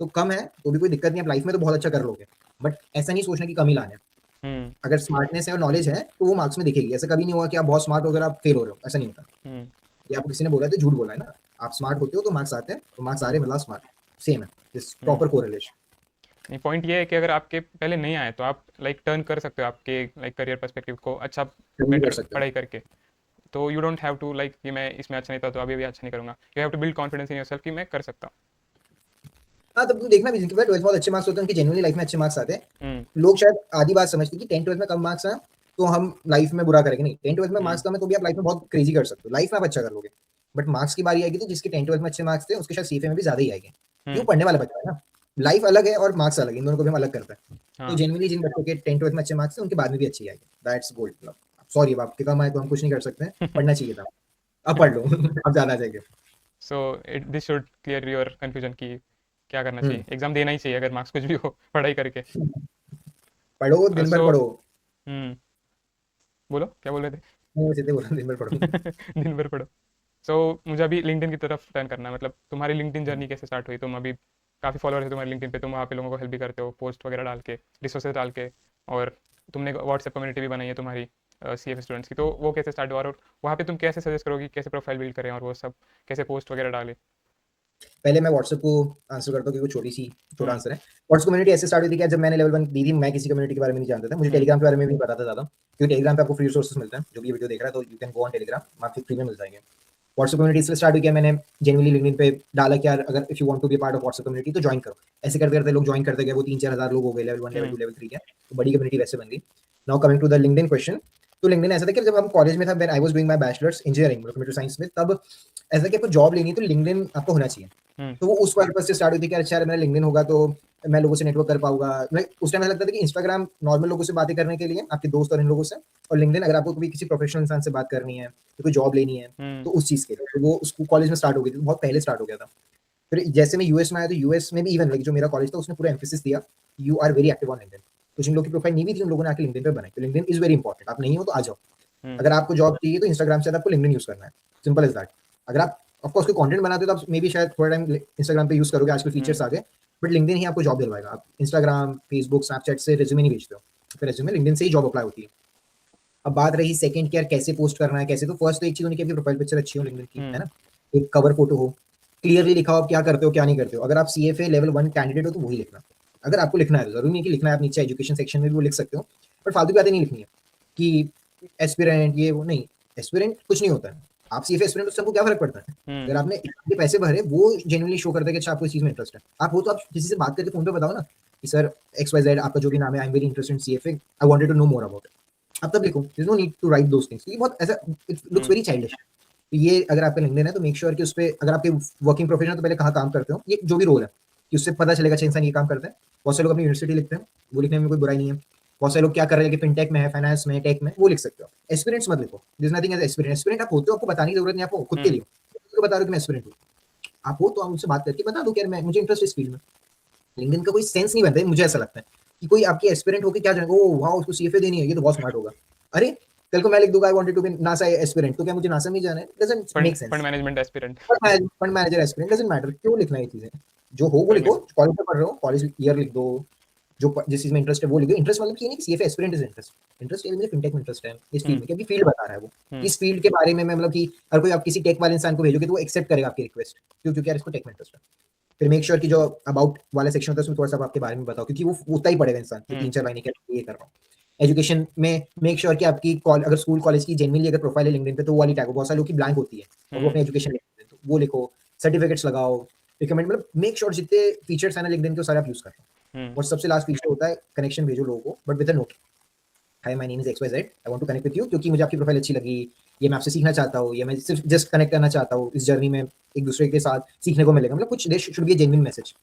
तो कम है तो भी कोई दिक्कत नहीं है, आप लाइफ में तो बहुत अच्छा कर लोगे। बट ऐसा नहीं सोचना कि कम ही लाना है। अगर स्मार्टनेस है और नॉलेज है तो वो मार्क्स में दिखेगी। ऐसा कभी नहीं हुआ कि आप बहुत स्मार्ट हो अगर आप फेल हो रहे हो, ऐसा नहीं होता। ये आपको किसी ने बोला है तो झूठ बोला है ना। आप स्मार्ट होते हो तो मार्क्स आते हैं, तो मार्क्स आ रहे मतलब स्मार्ट, सेम है, दिस प्रॉपर कोरिलेशन। नहीं, पॉइंट ये है कि अगर आपके पहले नहीं आए तो आप लाइक टर्न कर सकते हो आपके लाइक करियर पर्सपेक्टिव को अच्छा नहीं कर बेटर सकते हो। पढ़ाई करके। तो you don't have to like कि मैं इसमें अच्छा नहीं था तो अभी भी अच्छा नहीं करूंगा। You have to build confidence in yourself कि मैं कर सकता हाँ, तब तुम देखना भी जिनके पास 12th बहुत अच्छे मार्क्स होते हैं उनकी जेन्युइनली लाइफ में अच्छे मार्क्स आते हैं। हूँ। लोग शायद आधी बात समझते हैं कि 10th 12th में कम मार्क्स आए तो हम लाइफ में बुरा करेंगे। नहीं, 10th 12th में मार्क्स कम है तो भी आप लाइफ में बहुत क्रेजी कर सकते हो, लाइफ में आप अच्छा कर लोगे। बट मार्क्स की बारी आएगी तो जिसके 10th 12th में अच्छे मार्क्स थे उसके शायद सीएफए में भी ज्यादा ही आएंगे, क्यों? पढ़ने वाला बच्चा है ना। लाइफ अलग है और मार्क्स अलग है, इन दोनों को भी हम अलग करते हैं। तो जेन्युइनली जिन बच्चों के 10th 12th में अच्छे मार्क्स थे उनके बाद में भी अच्छी आएगी, दैट्स गोल्ड। मतलब सॉरी, अब आपके कम आए तो हम कुछ नहीं कर सकते, पढ़ना चाहिए था, अब पढ़ लो। अब ज्यादा आ जाएगा। So it this should clear your confusion कि क्या करना चाहिए, एग्जाम देना ही चाहिए अगर मार्क्स कुछ भी हो पढ़ाई करके। पढ़ो, दिन भर सो पढ़ो। बोलो क्या बोल रहे थे? मैं सीधे बोला, दिन भर पढ़ो। दिन भर पढ़ो। सो मुझे अभी लिंक्डइन की तरफ टर्न करना है। मतलब तुम्हारी लिंक्डइन जर्नी कैसे स्टार्ट हुई? तुम अभी काफ़ी फॉलोअर्स है तुम्हारे लिंक्डइन पे, तुम वहाँ पे लोगों को हेल्प भी करते हो पोस्ट वगैरह डाल के, रिसोर्सेज डाल के, और तुमने व्हाट्सएप कम्युनिटी भी बनाई है तुम्हारी सीएफ स्टूडेंट्स की। तो वो कैसे स्टार्ट हुआ और वहाँ पे तुम कैसे सजेस्ट करोगे कैसे प्रोफाइल बिल्ड करें और वो सब कैसे पोस्ट वगैरह डालें? पहले मैं व्हाट्सएप को आंसर करता हूँ क्योंकि छोटा आंसर है। हम्म। व्हाट्सएप कम्युनिटी ऐसे स्टार्ट हुई थी कि जब मैंने लेवल 1 दी थी, मैं किसी कम्युनिटी के बारे में नहीं जानता था, मुझे टेलीग्राम के बारे में भी नहीं पता था ज़्यादा, क्योंकि टेलीग्राम पे आपको फ्री रिसोर्सेज मिलते हैं। जो भी वीडियो देख रहा है तो you can go on Telegram, आपको फ्री में मिल जाएंगे। व्हाट्सएप कम्युनिटी इसलिए स्टार्ट हुई कि मैंने जेन्युइनली लिंक्डइन पे डाला कि यार अगर if you want to be part of WhatsApp community तो ज्वाइन करो। ऐसे करते करते लोग ज्वाइन करते गए, वो 3-4 हज़ार लोग हो गए, लेवल 1 लेवल 2 लेवल 3 के, तो बड़ी कम्युनिटी वैसे बन गई। Now coming to the LinkedIn question, तो लिंक्डइन ऐसा था कि जब हम कॉलेज में था, when I was doing my bachelors engineering computer science में, तब ऐसा कि आपको जॉब लेनी है तो लिंक्डइन आपको होना चाहिए। तो वो उस पर्पस से स्टार्ट हुई थी कि अच्छा यार मेरा लिंक्डइन होगा तो मैं लोगों से नेटवर्क कर पाऊंगा। उस टाइम ऐसा लगता था कि इंस्टाग्राम नॉर्मल लोगों से बातें करने के लिए, आपके दोस्त और इन लोगों से, और लिंक्डइन अगर आपको कभी किसी प्रोफेशनल इंसान से बात करनी है तो कोई जॉब लेनी है तो उस चीज़ के लिए। तो वो स्कूल कॉलेज में स्टार्ट हो गई थी, बहुत पहले स्टार्ट हो गया था। फिर जैसे मैं यूएस में आया तो यूएस में भी इवन लाइक जो मेरा कॉलेज था उसने पूरा एम्फेसिस दिया, you are very active on LinkedIn. तो जिन लोगों की प्रोफाइल नहीं भी थी उन लोगों ने आके लिंक्डइन पे बनाई। तो लिंक्डइन इज वेरी इंपॉर्टेंट, आप नहीं हो तो आ जाओ। अगर आपको जॉब चाहिए तो इंस्टाग्राम से आपको लिंक्डइन यूज करना है, सिंपल इज दैट। अगर आप ऑफकोर्स कोई कंटेंट बनाते हो तो आप मे बी शायद थोड़ा टाइम इंस्टाग्राम पे यूज करोगे, आजकल फीचर्स आ गए, बट लिंक्डइन ही आपको जॉब दिलवाएगा। आप इंस्टाग्राम, फेसबुक, स्नैपचैट से रेज्यूमे नहीं भेजते हो, फिर रेज्यूमे लिंक्डइन से ही जॉब अप्लाई होती है। अब बात रही सेकंड कि यार कैसे पोस्ट करना है कैसे, तो फर्स्ट तो एक चीज होनी कि आपकी प्रोफाइल पिक्चर अच्छी हो लिंक्डइन की, है ना। एक कवर फोटो हो, क्लियरली लिखा हो आप क्या करते हो क्या नहीं करते हो। अगर आप सीएफए लेवल 1 कैंडिडेट हो तो वही लिखना। अगर आपको लिखना है तो जरूरी नहीं कि लिखना है, आप नीचे एजुकेशन सेक्शन में भी वो लिख सकते हो, बट फालतू की बातें नहीं लिखनी है कि एस्पिरेंट ये वो नहीं। एस्पिरेंट कुछ नहीं होता है, आप सीएफए एस्पिरेंट, उससे हमको क्या फर्क पड़ता है। अगर आपने इतने पैसे भरे वो जेन्युइनली शो करता है कि अच्छा आपको इस चीज में इंटरेस्ट है। आप हो तो आप किसी से बात करके फोन पे बताओ ना कि सर XYZ आपका जो भी नाम है, I am very interested in CFA, I wanted to know more about it. आप तब लिखो, there is no need to write those things. ये बहुत ऐसा इट लुक्स वेरी चाइल्डिश। ये अगर आपका लिंक्डइन है तो मेक श्योर कि उस पे अगर आपके वर्किंग प्रोफेशन है तो पहले कहाँ काम करते हो, ये जो भी रोल है कि उससे पता चलेगा अच्छा इंसान ये काम करता है। बहुत से लोग अपनी यूनिवर्सिटी लिखते हैं, वो लिखने में कोई बुराई नहीं है। बहुत से लोग क्या कर रहे हैं कि फिनटेक में है, फाइनेंस में, टेक में, वो लिख सकते हो। एस्पिरेंट्स मत लिखो, there is nothing as aspirant. Aspirant आप होते हो, आपको बताने की जरूरत नहीं, आपको खुद के लिए तो बता रहे हो कि मैं एस्पिरेंट हूँ। आप हो तो आप उनसे बात करके बता दो कि यार मैं मुझे इंटरेस्ट इस फील्ड में। लिंक्डइन का कोई सेंस नहीं बनता है, मुझे ऐसा लगता है कि कोई आपकी एस्पिरेंट होकर क्या जानेगा, ओ वाह उसको सीएफए देनी है, ये तो बहुत स्मार्ट होगा। अरे कल को मैं लिख दूंगा I wanted to be NASA aspirant, तो क्या मुझे नासा नहीं जाना है? Doesn't make sense. Fund management aspirant. Fund manager aspirant, doesn't matter, क्यों लिखना है ये चीजें। जो हो वो लिखो, कॉलेज में पढ़ रहे हो कॉलेज ईयर लिख दो, जो जिस चीज में इंटरेस्ट है वो लिखो। इंटरेस्ट मतलब ये नहीं कि CFA aspirant is interest, interest ये मुझे फिनटेक में इंटरेस्ट है इस फील्ड में, क्योंकि फील्ड बता रहा है वो इस फील्ड के बारे में। मैं मतलब कि अगर कोई आप किसी टेक वाले इंसान को भेजोगे तो वो एक्सेप्ट करेगा आपकी रिक्वेस्ट, क्यों? क्योंकि यार इसको टेक में इंटरेस्ट है। फिर मेक श्योर कि जो अबाउट वाला सेक्शन होता है उसमें थोड़ा सा आपके बारे में बताओ, क्योंकि वो उतना ही पड़ेगा इंसान कि 3-4 महीने के ये कर रहा हूँ। एजुकेशन में मेक श्योर कि आपकी अगर स्कूल कॉलेज की जेन्युइनली अगर प्रोफाइल है लिंक्डइन पे तो वो वाली टैग हो। बहुत सारे लोग की ब्लैंक होती है और वो अपनी एजुकेशन लिखते हैं, तो वो लिखो। सर्टिफिकेट्स लगाओ, रिकमेंड, मतलब मेक श्योर जितने फीचर्स है ना लिंक्डइन के सारे आप यूज कर रहे हो। और सबसे लास्ट फीचर होता है कनेक्शन भेजो लोगों को, but with a note. Hi my name is XYZ, I want to connect with you, क्योंकि मुझे आपकी प्रोफाइल अच्छी लगी, ये मैं आपसे सीखना चाहता हूँ, ये मैं सिर्फ जस्ट कनेक्ट करना चाहता हूँ, इस जर्नी में एक दूसरे के साथ सीखने को मिलेगा, मतलब कुछ देश should be a genuine message.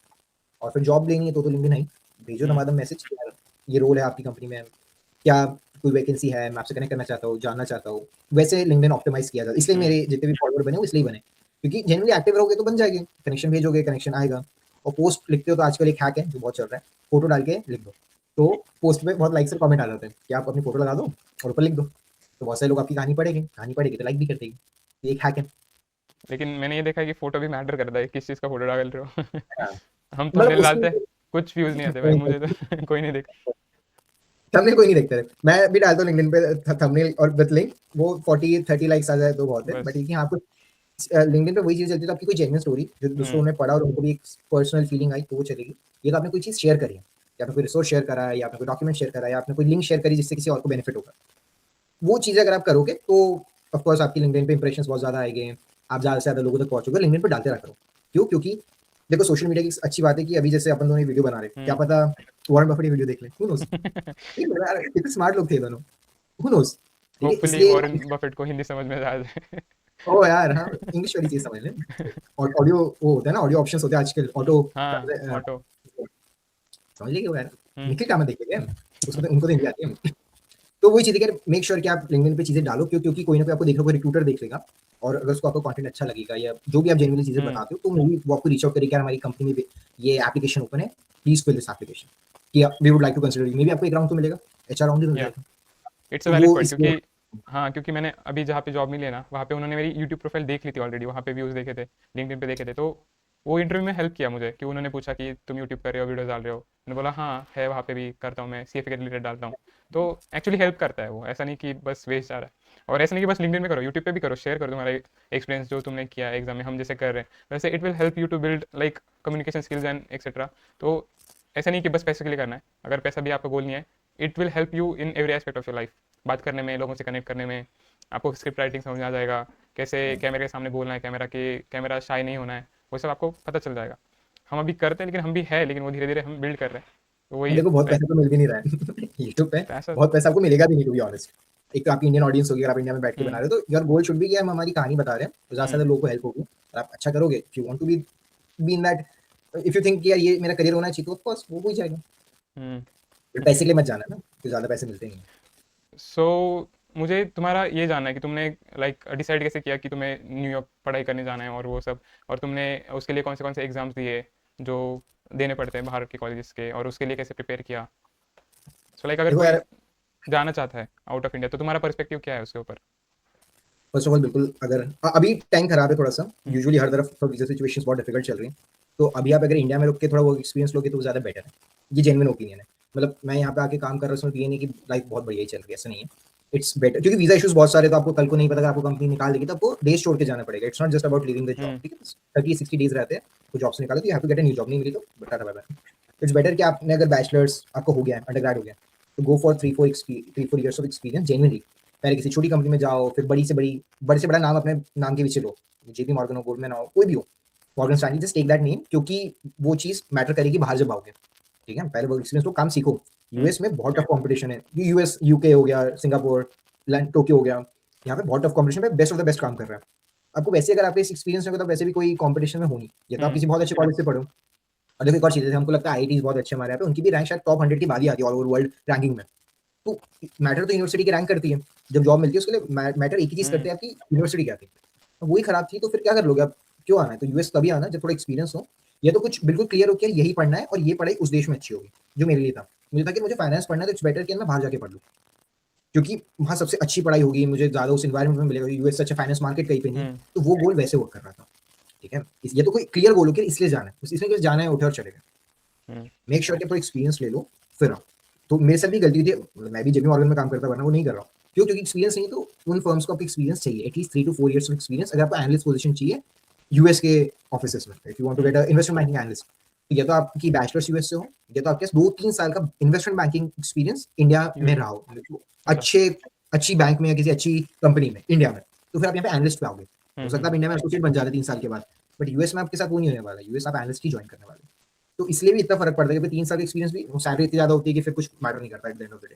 और फिर जॉब लेनी है तो लिंक्डइन है, भेजो दमादम मैसेज, ये रोल है आपकी कंपनी में, क्या कोई वैकेंसी है, मैं आपसे कनेक्ट करना चाहता हूँ, जानना चाहता हूँ। वैसे लिंक्डइन ऑप्टिमाइज किया जाता है, इसलिए मेरे जितने भी फॉलोअर बने वो इसलिए बने, क्योंकि जेन्युइनली एक्टिव रहोगे तो बन जाएंगे। कनेक्शन भेजोगे, कनेक्शन आएगा। और पोस्ट लिखते हो तो आजकल एक हैक है जो बहुत चल रहा है, फोटो डाल के लिख दो, तो पोस्ट पे बहुत लाइक्स और कमेंट आ जाते हैं कि आप अपनी फोटो लगा दो और ऊपर लिख दो, तो बहुत सारे लोग आपकी कहानी पढ़ेंगे तो लाइक भी कर देंगे, ये एक हैक है। लेकिन मैंने ये देखा है कि फोटो भी मैटर करता है, किस चीज़ का फोटो डाल रहे हो। हाँ, हम मतलब थंबनेल डालते हैं, उसमें कुछ व्यूज़ नहीं आते भाई मुझे तो। कोई नहीं देखता। थंबनेल कोई नहीं देखता है, मैं भी डालता हूँ लिंक्डइन पे थंबनेल और विद लिंक, वो 40-30 लाइक्स आ जाए तो बहुत है, बट बस। ये कि हाँ कुछ लिंक्डइन पे वही चीज चलती है, तो आपकी कोई जेन्युइन स्टोरी जो दूसरों हुँ, ने पढ़ा और उनको भी एक पर्सनल फीलिंग आई तो वो चलेगी। ये तो आपने कोई चीज शेयर करी है, या आपने कोई रिसोर्स शेयर करा है, या आपने कोई डॉक्यूमेंट शेयर करा है, या आपने कोई लिंक शेयर करी जिससे किसी और को बेनिफिट होगा, वो चीजें अगर आप करोगे तो ऑफ कोर्स आपकी लिंक्डइन पे इंप्रेशंस बहुत ज्यादा आएंगे, आप ज्यादा से ज्यादा लोगों तक पहुंचोगे। लिंक्डइन पे डालते रहा करो। क्यों? क्योंकि देखो सोशल मीडिया की अच्छी बात है कि अभी जैसे अपन दोनों वीडियो बना रहे हैं, क्या हुँ। पता वॉरेन बफेट की वीडियो देख ले, हु नोस, कितने स्मार्ट लोग थे दोनों, हु नोस, ठीक है, होपफुली इसलिए वॉरेन बफेट को हिंदी समझ में आ जाए। ओ यार हाँ, इंग्लिश वाली चीज समझ लें। और ऑडियो वो होता है ना, ऑडियो ऑप्शंस होते हैं आजकल, ऑटो हाँ, ऑटो। समझ लीजिए वो यार, हुँ, निखिल क्या मैं देखेंगे, उसको तो उनको तो हिंदी आती है। तो वही चीज़ है कि मेक श्योर कि आप लिंक्डइन पे चीज़ें डालो, क्योंकि कोई ना कोई आपको देख रहा होगा, रिक्रूटर देख लेगा, और अगर उसको आपका कंटेंट अच्छा लगेगा या जो भी आप जेन्युइनली चीज़ें हुँ, बताते हो, तो मे बी वो आपको रीच आउट करेगा, हमारी कंपनी में ये एप्लीकेशन ओपन है, प्लीज फिल दिस एप्लीकेशन, कि we would like to consider you, maybe आपको एक राउंड तो मिलेगा, एचआर राउंड भी मिल या जाएगा। इट्स अ तो वैलिड वो पॉइंट, इसलिए क्योंकि हाँ, क्योंकि मैंने अभी जहाँ पे जॉब मिली है ना, वहाँ पे उन्होंने मेरी यूट्यूब प्रोफाइल देख ली थी ऑलरेडी, वहाँ पे व्यूज़ देखे थे, लिंक्डइन पे देखे थे, तो वो इंटरव्यू में हेल्प किया मुझे कि उन्होंने पूछा कि तुम यूट्यूब कर रहे हो, वीडियोज़ डाल रहे हो? मैंने बोला हाँ, है, वहाँ पे भी करता हूँ मैं, सीएफए के रिलेटेड डालता हूँ। तो एक्चुअली हेल्प करता है वो, ऐसा नहीं कि बस वेस्ट जा रहा है। और ऐसा नहीं कि बस लिंक्डइन में करो, यूट्यूब पे भी करो, शेयर करो तुम्हारा एक्सपीरियंस जो तुमने किया है एग्जाम में, हम जैसे कर रहे हैं वैसे, it will help you to build like communication skills and etcetera. तो ऐसा नहीं कि बस पैसे के लिए करना है, अगर पैसा भी आपका गोल नहीं है, it will help you in every aspect of your life, बात करने में, लोगों से कनेक्ट करने में, आपको स्क्रिप्ट राइटिंग समझ में आ जाएगा, कैसे कैमरे के सामने बोलना है, कैमरा शाई नहीं होना है, वो सब आपको पता चल जाएगा। हम अभी करते हैं, लेकिन हम भी है, लेकिन वो धीरे धीरे हम बिल्ड कर रहे हैं, तो वही है देखो बहुत लाइक पैसा तो मिल भी नहीं रहा है यूट्यूब पे, पैसा। बहुत पैसा आपको मिलेगा भी नहीं, टू बी ऑनेस्ट। एक तो आपकी इंडियन ऑडियंस होगी, अगर आप इंडिया में बैठ के बना हम्म, रहे हो, तो योर गोल शुड बी कि हम हमारी कहानी बता रहे हैं तो ज्यादा से हम्म, ज्यादा लोगों को हेल्प होगी, और आप अच्छा करोगे, if you want to be in that, if you think कि यार ये मेरा करियर होना चाहिए, तो ऑफ कोर्स वो हो ही जाएगा। हम्म। पैसे के लिए मत जाना ना, तो ज्यादा पैसे मिलते नहीं हैं। सो मुझे तुम्हारा ये जानना है कि तुमने लाइक डिसाइड कैसे किया कि तुम्हें न्यूयॉर्क पढ़ाई करने जाना है और वो सब, और तुमने उसके लिए कौन से एग्जाम्स दिए जो देने पड़ते हैं बाहर के कॉलेजेस के, और उसके लिए कैसे प्रिपेयर किया? सो लाइक अगर देखो कोई यार, जाना चाहता है आउट ऑफ इंडिया, तो तुम्हारा पर्सपेक्टिव क्या है उसके ऊपर? फर्स्ट ऑफ ऑल बिल्कुल, अगर अभी टाइम खराब है थोड़ा सा, हम्म, यूजुअली हर तरफ वीजा सिचुएशंस बहुत डिफिकल्ट चल रही हैं, तो अभी आप अगर इंडिया में रुक के थोड़ा वो एक्सपीरियंस लोगे तो ज़्यादा बेटर है। ये जेन्युइन ओपिनियन है, मतलब मैं यहाँ पे आके काम कर रहा हूँ, उसमें ये नहीं कि लाइफ बहुत बढ़िया ही चल रही है, ऐसा नहीं है। इट्स बेटर, क्योंकि वीजा इशूज बहुत सारे, तो आपको कल को नहीं पता कि आपको कंपनी निकाल देगी, तो आपको डेज छोड़ के जाना पड़ेगा। It's not just about living the job, hmm, ठीक है, 30-60 डेज रहते हैं, तो जॉब से निकाला तो you have to get a new job, नहीं मिली तो बता बाय बाय। इट्स बेटर कि आपने अगर बैचलर्स आपको हो गया है, अंडर हो गया, तो go for 3-4 years of experience genuinely. पहले किसी छोटी कंपनी में जाओ, फिर बड़ी से बड़ा नाम अपने नाम के पीछे लो, जेपी मॉर्गन हो, गोल्डमैन हो, कोई भी हो, Morgan Stanley, just take that name, क्योंकि वो चीज मैटर करेगी बाहर जब आओगे, ठीक है। पहले वो एक्सपीरियंस लो, काम सीखो। हम्म, यूएस में बहुत टफ कंपटीशन है, यूएस यूके हो गया, सिंगापुर, टोक्यो हो गया, यहाँ पे बहुत टफ कंपटीशन पे बेस्ट ऑफ द बेस्ट काम कर रहा है। आपको वैसे अगर आपके एक्सपीरियंस होगा तो वैसे भी कोई कंपटीशन में होनी, या तो आप हम्म, किसी बहुत अच्छे कॉलेज से पढ़ो। और देखो एक और चीज है, हमको लगता है आईआईटी बहुत अच्छे हमारे यहाँ पे, उनकी भी रैंक शायद टॉप 100 की बाद ही आती है ऑल ओवर वर्ल्ड रैंकिंग में। तो मैटर तो यूनिवर्सिटी की रैंक करती है, जब जॉब मिलती है उसके लिए मैटर एक ही चीज करते हम्म, हैं, आपकी यूनिवर्सिटी क्या थी। अब वही खराब थी तो फिर क्या कर लोगे आप? क्यों आना है? तो यूएस तभी आना जब थोड़ा एक्सपीरियंस हो, या तो कुछ बिल्कुल क्लियर हो कि यही पढ़ना है और ये पढ़ाई उस देश में अच्छी होगी, जो मेरे लिए था। मुझे था कि मुझे फाइनेंस पढ़ना है, तो इट्स बेटर कि मैं बाहर जाके पढ़ लूँ, क्योंकि वहाँ सबसे अच्छी पढ़ाई होगी, मुझे ज्यादा उस एनवायरमेंट में मिलेगा, यूएस से अच्छा फाइनेंस मार्केट कहीं पे नहीं है। हम्म, तो वो गोल वैसे वर्क कर रहा था, ठीक है। ये तो कोई क्लियर गोल हो कि इसलिए जाना है, इसलिए जाना है, उठे और चले गए। हम्म, मेक श्योर कि एक्सपीरियंस ले लो, फिर आओ। तो मेरे साथ भी गलती थी, मैं भी जेपी मॉर्गन में काम करता, वरना वो नहीं कर रहा हूँ। क्यों? क्योंकि एक्सपीरियंस नहीं, तो उन फर्म्स को आपको एक्सपीरियंस चाहिए, at least 3 to 4 years of experience, अगर आपको एनालिस्ट पोजीशन चाहिए यूएस के ऑफिसेस में, if you want to get hmm, uh investment banking analyst, तो या तो आपकी बैचलर्स यूएस से हो, या तो आपके पास 2-3 साल का इन्वेस्टमेंट बैंकिंग एक्सपीरियंस इंडिया में यूएस। रहा हो, अच्छा। अच्छे अच्छी बैंक में या किसी अच्छी कंपनी में इंडिया में, तो फिर आप यहाँ पे एनालिस्ट पे आओगे। हो हम्म, सकता है आप इंडिया में एसोसिएट बन जाते 3 साल के बाद, बट यूएस में आपके साथ वो नहीं होने वाला, यूएस आप एनालिस्ट ही ज्वाइन करने वाले। तो इसलिए भी इतना फर्क पड़ता है कि 3 साल का एक्सपीरियंस भी, सैलरी इतनी ज्यादा होती है कि फिर कुछ मैटर नहीं करता at the end of the day.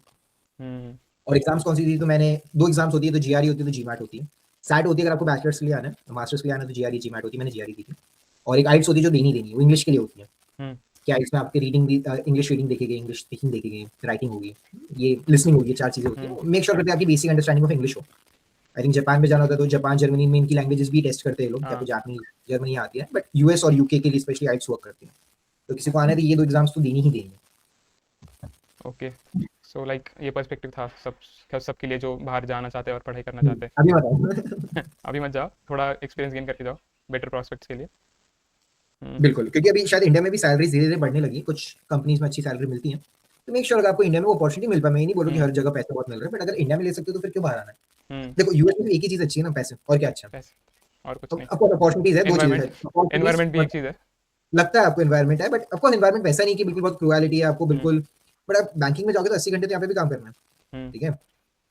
Hmm, और एग्जाम्स कौन सी थी? तो मैंने 2 एग्जाम्स होती है, तो जीआरई होती है, तो जीमैट होती है। सैट होती है अगर आपको बैचलर्स के लिए आना है, मास्टर्स के लिए आना है तो जीआरई जीमैट होती है, मैंने जीआरई की थी। और एक आइट्स होती है जो देनी है, वो इंग्लिश के लिए होती है, हम्म, कि आइट्स में आपकी रीडिंग इंग्लिश रीडिंग देखेगी, इंग्लिश स्पीकिंग देखेगी, राइटिंग होगी, ये लिसनिंग होगी, 4 चीजें होती हम्म, है। मेक श्योर करते हैं आपकी बेसिक अंडरस्टैंडिंग ऑफ इंग्लिश हो। आई थिंक जापान में जाना होता है तो जापान जर्मनी में इनकी लैंग्वेजेस भी टेस्ट करते हैं लोग, या तो हाँ, जापानी जर्मनी आती है, बट यूएस और यूके के लिए स्पेशली आइट्स वर्क करती है। तो किसी को आना है तो ये 2 एग्जाम्स तो देनी ही देनी है। ओके, सो लाइक ये पर्सपेक्टिव था सबके लिए जो बाहर जाना चाहते हैं और पढ़ाई करना चाहते अभी बताओ। हैं। अभी मत जाओ, थोड़ा एक्सपीरियंस गेन करके जाओ बेटर प्रॉस्पेक्ट्स के लिए। बिल्कुल, क्योंकि अभी शायद इंडिया में भी सैलरीज धीरे-धीरे बढ़ने लगी, कुछ कंपनीज में अच्छी सैलरी मिलती है। तो मेक श्योर अगर आपको इंडिया में वो अपॉर्चुनिटी मिल पाए, मैं ये नहीं बोल रहा कि हर जगह पैसे बहुत मिल रहे हैं, बट अगर इंडिया में ले सकते हो तो फिर क्यों बाहर आना है? देखो यूएस में एक ही चीज़ अच्छी है ना, पैसे, और क्या अच्छा है? पैसे और कुछ तो नहीं। ऑफ कोर्स अपॉर्चुनिटीज़ है, 2 चीज़ें हैं, अपॉर्चुनिटीज़ एनवायरनमेंट भी और एक चीज़ है। लगता है आपको एनवायरनमेंट है, बट ऑफ कोर्स एनवायरनमेंट वैसा नहीं कि बिल्कुल बहुत क्रूएलिटी है आपको बिल्कुल, बट आप बैंकिंग में जाओगे तो 80 घंटे तो यहाँ पे भी काम करना है, ठीक है?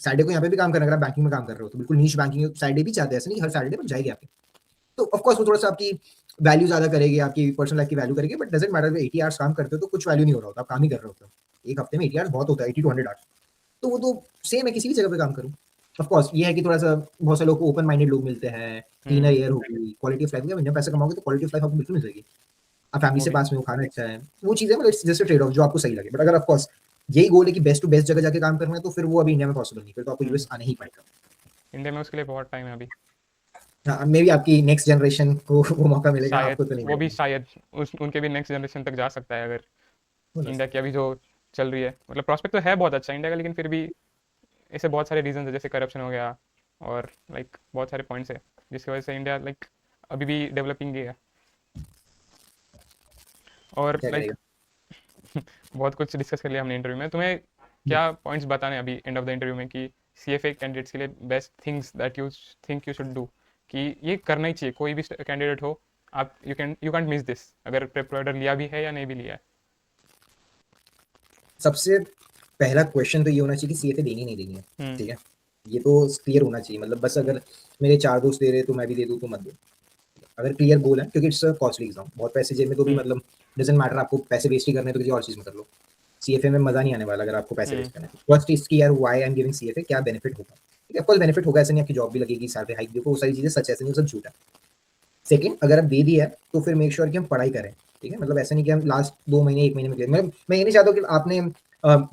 सैटरडे को यहाँ पे भी काम करना है, अगर आप बैंकिंग में काम कर रहे हो तो बिल्कुल नीश बैंकिंग सैटरडे भी चाहते हैं, ऐसा नहीं हर सैटरडे पर जाएगी आपकी। तो ऑफ कोर्स वो थोड़ा-सा आपकी वैल्यू ज़्यादा करेगी, आपकी पर्सनल लाइफ की वैल्यू करेगी, बट डज़न्ट मैटर 80 आवर्स काम करते हो तो कुछ वैल्यू नहीं हो रहा होता, आप काम ही कर रहे होते हो। एक हफ्ते में 80 आवर्स बहुत होता है, 80 टू 100 आवर्स। तो वो तो सेम है किसी भी जगह पे काम करो। ऑफ कोर्स ये है कि थोड़ा-सा बहुत से लोग को ओपन माइंडेड लोग मिलते हैं, क्लीनर एयर होगी, क्वालिटी ऑफ लाइफ में, जब इंडिया में पैसे कमाओगे तो क्वालिटी ऑफ लाइफ आपको बिल्कुल मिल जाएगी। आप फैमिली वो से भी पास में हो, खाना अच्छा है, वो चीज़ें मतलब it's just a trade off जो आपको सही लगे। बट अगर ऑफ कोर्स यही गोल है कि बेस्ट टू बेस्ट जगह जाके काम करना है तो फिर वो अभी इंडिया में पॉसिबल नहीं, फिर तो आपको यूएस आना ही पड़ेगा। इंडिया में उसके लिए बहुत टाइम है अभी। हाँ, मेबी आपकी नेक्स्ट जनरेशन को वो मौका मिलेगा, शायद आपको तो नहीं वो भी मिलेगा। शायद उनके भी नेक्स्ट जनरेशन तक जा सकता है अगर हो ना इंडिया सर। की अभी जो चल रही है, मतलब प्रॉस्पेक्ट तो है बहुत अच्छा इंडिया का, लेकिन फिर भी ऐसे बहुत सारे रीजन है, जैसे करप्शन हो गया और लाइक बहुत सारे पॉइंट्स है जिसकी वजह से इंडिया लाइक अभी भी डेवलपिंग ही है। और क्या लाइक करेगा? बहुत कुछ डिस्कस कर लिया हमने इंटरव्यू में। तुम्हें क्या पॉइंट्स बताने हैं अभी एंड ऑफ द इंटरव्यू में कि सीएफए कैंडिडेट्स के लिए best things that you think you should do, कि ये करना ही चाहिए कोई भी कैंडिडेट हो, आप यू कैंट मिस दिस, अगर प्रेप प्रोवाइडर लिया भी है या नहीं भी लिया है? सबसे पहला क्वेश्चन तो ये होना चाहिए कि सीएफए देनी नहीं देनी है, ठीक है? ये तो क्लियर होना चाहिए, मतलब बस अगर मेरे 4 दोस्त दे रहे तो मैं भी दे दूँ तो मत दो। अगर क्लियर गोल है, क्योंकि इट्स अ कॉस्टली एग्जाम, बहुत पैसे जेब में तो भी मतलब डजंट मैटर, आपको पैसे वेस्ट ही करने हैं तो किसी और चीज़ में कर लो। सीएफए में मज़ा नहीं आने वाला अगर आपको पैसे वेस्ट करना है। फर्स्ट चीज़ कि यार why I am giving CFA, क्या बेनिफिट होगा? ठीक है, ऑफ कोर्स बेनिफिट होगा, ऐसा नहीं आपकी जॉब भी लगेगी, सैलरी हाइक भी होगा, वो सारी चीज़ें सच है, ऐसा नहीं वो सब झूठ है। सेकंड, अगर आप दे दिया है तो फिर मेक श्योर कि हम पढ़ाई करें, ठीक है? मतलब ऐसा नहीं कि हम लास्ट 2 महीने 1 महीने में क्लियर, मैं ये नहीं चाहता कि आपने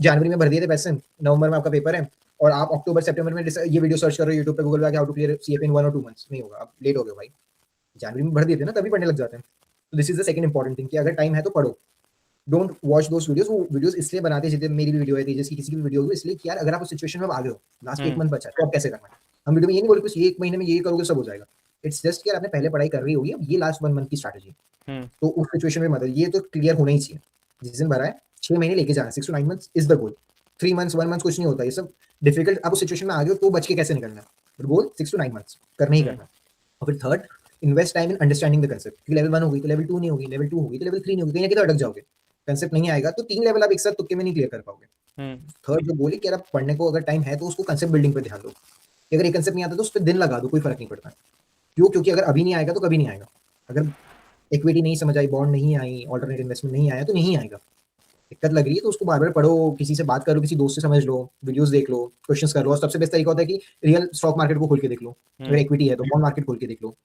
जनवरी में भर दिए थे पैसे, नवंबर में आपका पेपर है और आप अक्टूबर सितंबर में ये वीडियो सर्च कर रहे हो यूट्यूब पे, गूगल पे, हाउ टू क्लियर सीएफए इन 1 और 2 मंथ्स, नहीं होगा, आप लेट हो गए भाई। जनवरी में भर दिए थे ना, तभी पढ़ने लग जाते हैं। तो this is the second important thing कि अगर टाइम है तो पढ़ो। डोंट वॉच दोस वीडियोस, वो वीडियोस इसलिए बनाते हैं, जैसे मेरी भी वीडियो है, तेजस की, किसी की भी वीडियो होगी, इसलिए कि यार अगर आप उस सिचुएशन में आ गए हो, लास्ट 1 मंथ बचा है, तो आप कैसे करना है? हम वीडियो में ये नहीं बोल रहे कि 1 महीने में ये करोगे सब हो जाएगा। इट्स जस्ट कि आपने पहले पढ़ाई कर रही होगी, अब ये लास्ट 1 मंथ की स्ट्रैटेजी, तो उस सिचुएशन में मतलब ये तो क्लियर होना ही चाहिए। जिस दिन भरा है 6 महीने लेके जाना, 6 to 9 months is the goal. 3 months 1 month कुछ नहीं होता, ये सब डिफिकल्ट, आप उस सिचुएशन में आ गए हो तो बच के कैसे निकलना है, बट गोल 6 टू 9 मंथ्स करना ही करना है। और फिर third, invest time in understanding the concept, कि लेवल 1 होगी तो लेवल 2 नहीं होगी, लेवल 2 होगी तो लेवल 3 नहीं होगी, कहीं ना कहीं तो अटक जाओगे, कंसेप्ट नहीं आएगा तो 3 लेवल आप एक साथ तुक्के में नहीं क्लियर कर पाओगे। थर्ड जो बोली कि अगर आप पढ़ने को अगर टाइम है तो उसको कंसेप्ट बिल्डिंग पे ध्यान दो, कि अगर ये कंसेप्ट नहीं आता तो उस पर दिन लगा दो, कोई फर्क नहीं पड़ता। क्यों? क्योंकि अगर अभी नहीं आएगा तो कभी नहीं आएगा। अगर इक्विटी नहीं समझ आई, बॉन्ड नहीं आई, ऑल्टरनेट इन्वेस्टमेंट नहीं आया तो नहीं आएगा। दिक्कत लग रही है तो उसको बार बार पढ़ो, किसी से बात करो, किसी दोस्त से समझ लो, वीडियोस देख लो, क्वेश्चंस कर लो, और सबसे बेस्ट तरीका होता है कि रियल स्टॉक मार्केट को खोल के देख लो। अगर इक्विटी है तो बॉन्ड मार्केट खोल के देख लो,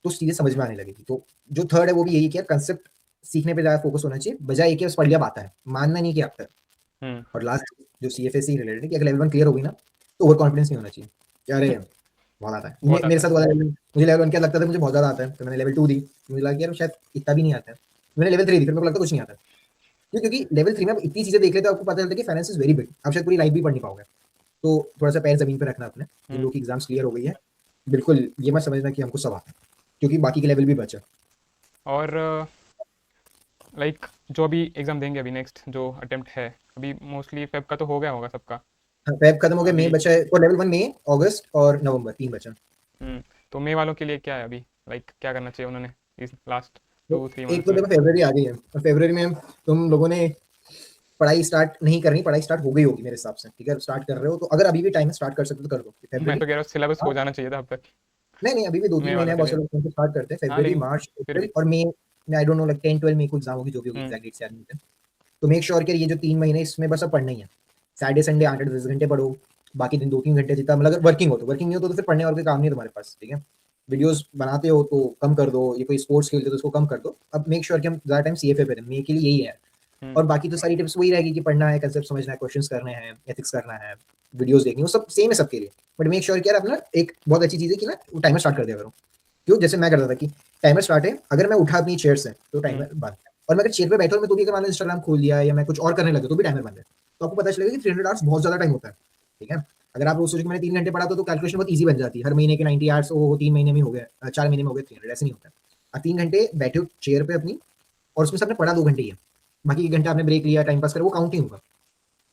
तो चीजें समझ में आने लगेगी। तो जो थर्ड है वो भी यही कि कंसेप्ट सीखने पे ज्यादा फोकस होना चाहिए, बजाय एक बस पढ़ लिया आता है, मानना नहीं कि आता है। और लास्ट जो सीएफए से रिलेटेड है कि अगर लेवल 1 क्लियर होगी ना तो ओवर कॉन्फिडेंस नहीं होना चाहिए कि अरे बहुत आता है। बहुत मेरे आता साथ वाला मुझे लेवल 1 क्या लगता था, मुझे बहुत ज्यादा आता है, तो मैंने लेवल 2 दी, मुझे लगा कि यार शायद इतना भी नहीं आता है, मैंने लेवल 3 दी, फिर मेरे को लगता कुछ नहीं आता है। क्यों? क्योंकि लेवल 3 में आप इतनी चीजें देख लेते हो, आपको पता चलता है कि फाइनेंस इज वेरी बिग, आप शायद पूरी लाइफ भी पढ़ नहीं पाओगे। तो थोड़ा सा पैर जमीन पे रखना अपने, जिन लोगों की एग्जाम्स क्लियर हो गई है, बिल्कुल ये मत समझना कि हमको सब आता है, क्योंकि बाकी के लेवल भी बचा। और लाइक जो अभी एग्जाम देंगे अभी नेक्स्ट जो अटेम्प्ट है, अभी मोस्टली फेब का तो हो गया होगा सबका। हाँ, फेब खत्म हो गया, मई अभी बचा है, और लेवल 1 मई, अगस्त और नवंबर 3 बचा। तो मई वालों के लिए क्या है अभी, लाइक क्या करना चाहिए उन्होंने इस लास्ट तो 2-3 एक मंथ्स तो में? देखो फरवरी आ गई है, और फरवरी में तुम लोगों ने पढ़ाई स्टार्ट नहीं करनी, पढ़ाई स्टार्ट हो गई होगी मेरे हिसाब से, ठीक है? स्टार्ट कर रहे हो तो अगर अभी भी टाइम है स्टार्ट कर सकते हो तो कर दो मैं फरवरी। तो कह रहा हूँ सिलेबस हो हाँ, जाना चाहिए था अब तक नहीं अभी भी 2-3 मई महीने वालों हैं, के बहुत से लिए। लोग स्टार्ट करते हैं हाँ फरवरी, लेकिन मार्च, फिर अप्रैल भी और मई में। आई डोंट नो, लाइक 10-12 मई को एग्जाम होगी, जो भी होगी एग्जैक्ट डेट्स याद नहीं है। तो मेक श्योर कि ये जो 3 महीने इसमें बस अब पढ़ना ही है। सैटरडे संडे 8-10 घंटे पढ़ो, बाकी दिन 2-3 घंटे जितना, मतलब अगर वर्किंग हो तो, वर्किंग नहीं हो तो फिर पढ़ने और कोई काम नहीं है तुम्हारे पास, ठीक है? वीडियोस बनाते हो तो कम कर दो, ये कोई स्पोर्ट्स खेलते हो तो उसको कम कर दो। अब मेक श्योर कि हम ज़्यादा टाइम सीएफए पे दें, मेरे के लिए यही है। और बाकी तो सारी टिप्स वही रहेगी कि पढ़ना है, कंसेप्ट समझना है, क्वेश्चंस करने हैं, एथिक्स करना है, वीडियोस देखनी है, वो सब सेम है सबके लिए। बट मेक श्योर कि यार अपना एक बहुत अच्छी चीज़ है कि ना वो टाइमर स्टार्ट कर दिया करो। क्यों? जैसे मैं करता था कि टाइमर स्टार्ट है, अगर मैं उठा अपनी चेयर से तो टाइमर बंद, और मैं अगर चेयर पे बैठा हूँ मैं तो भी अगर मान लो इंस्टाग्राम खोल लिया या मैं कुछ और करने लगा तो भी टाइमर बंद है, तो आपको पता चलेगा कि 300 आवर्स बहुत ज्यादा टाइम होता है, ठीक है। अगर आप रोज सोचो कि मैंने 3 घंटे पढ़ा तो कैलकुलेशन बहुत ईजी बन जाती है, हर महीने के 90 आवर्स वो 3 महीने में हो गए, 4 महीने में हो गए 300, ऐसे नहीं होता है। आप 3 घंटे बैठे हो चेयर पे अपनी और उसमें से आपने पढ़ा 2 घंटे ही है, बाकी 1 घंटा आपने ब्रेक लिया, टाइम पास करा, वो काउंट नहीं होगा।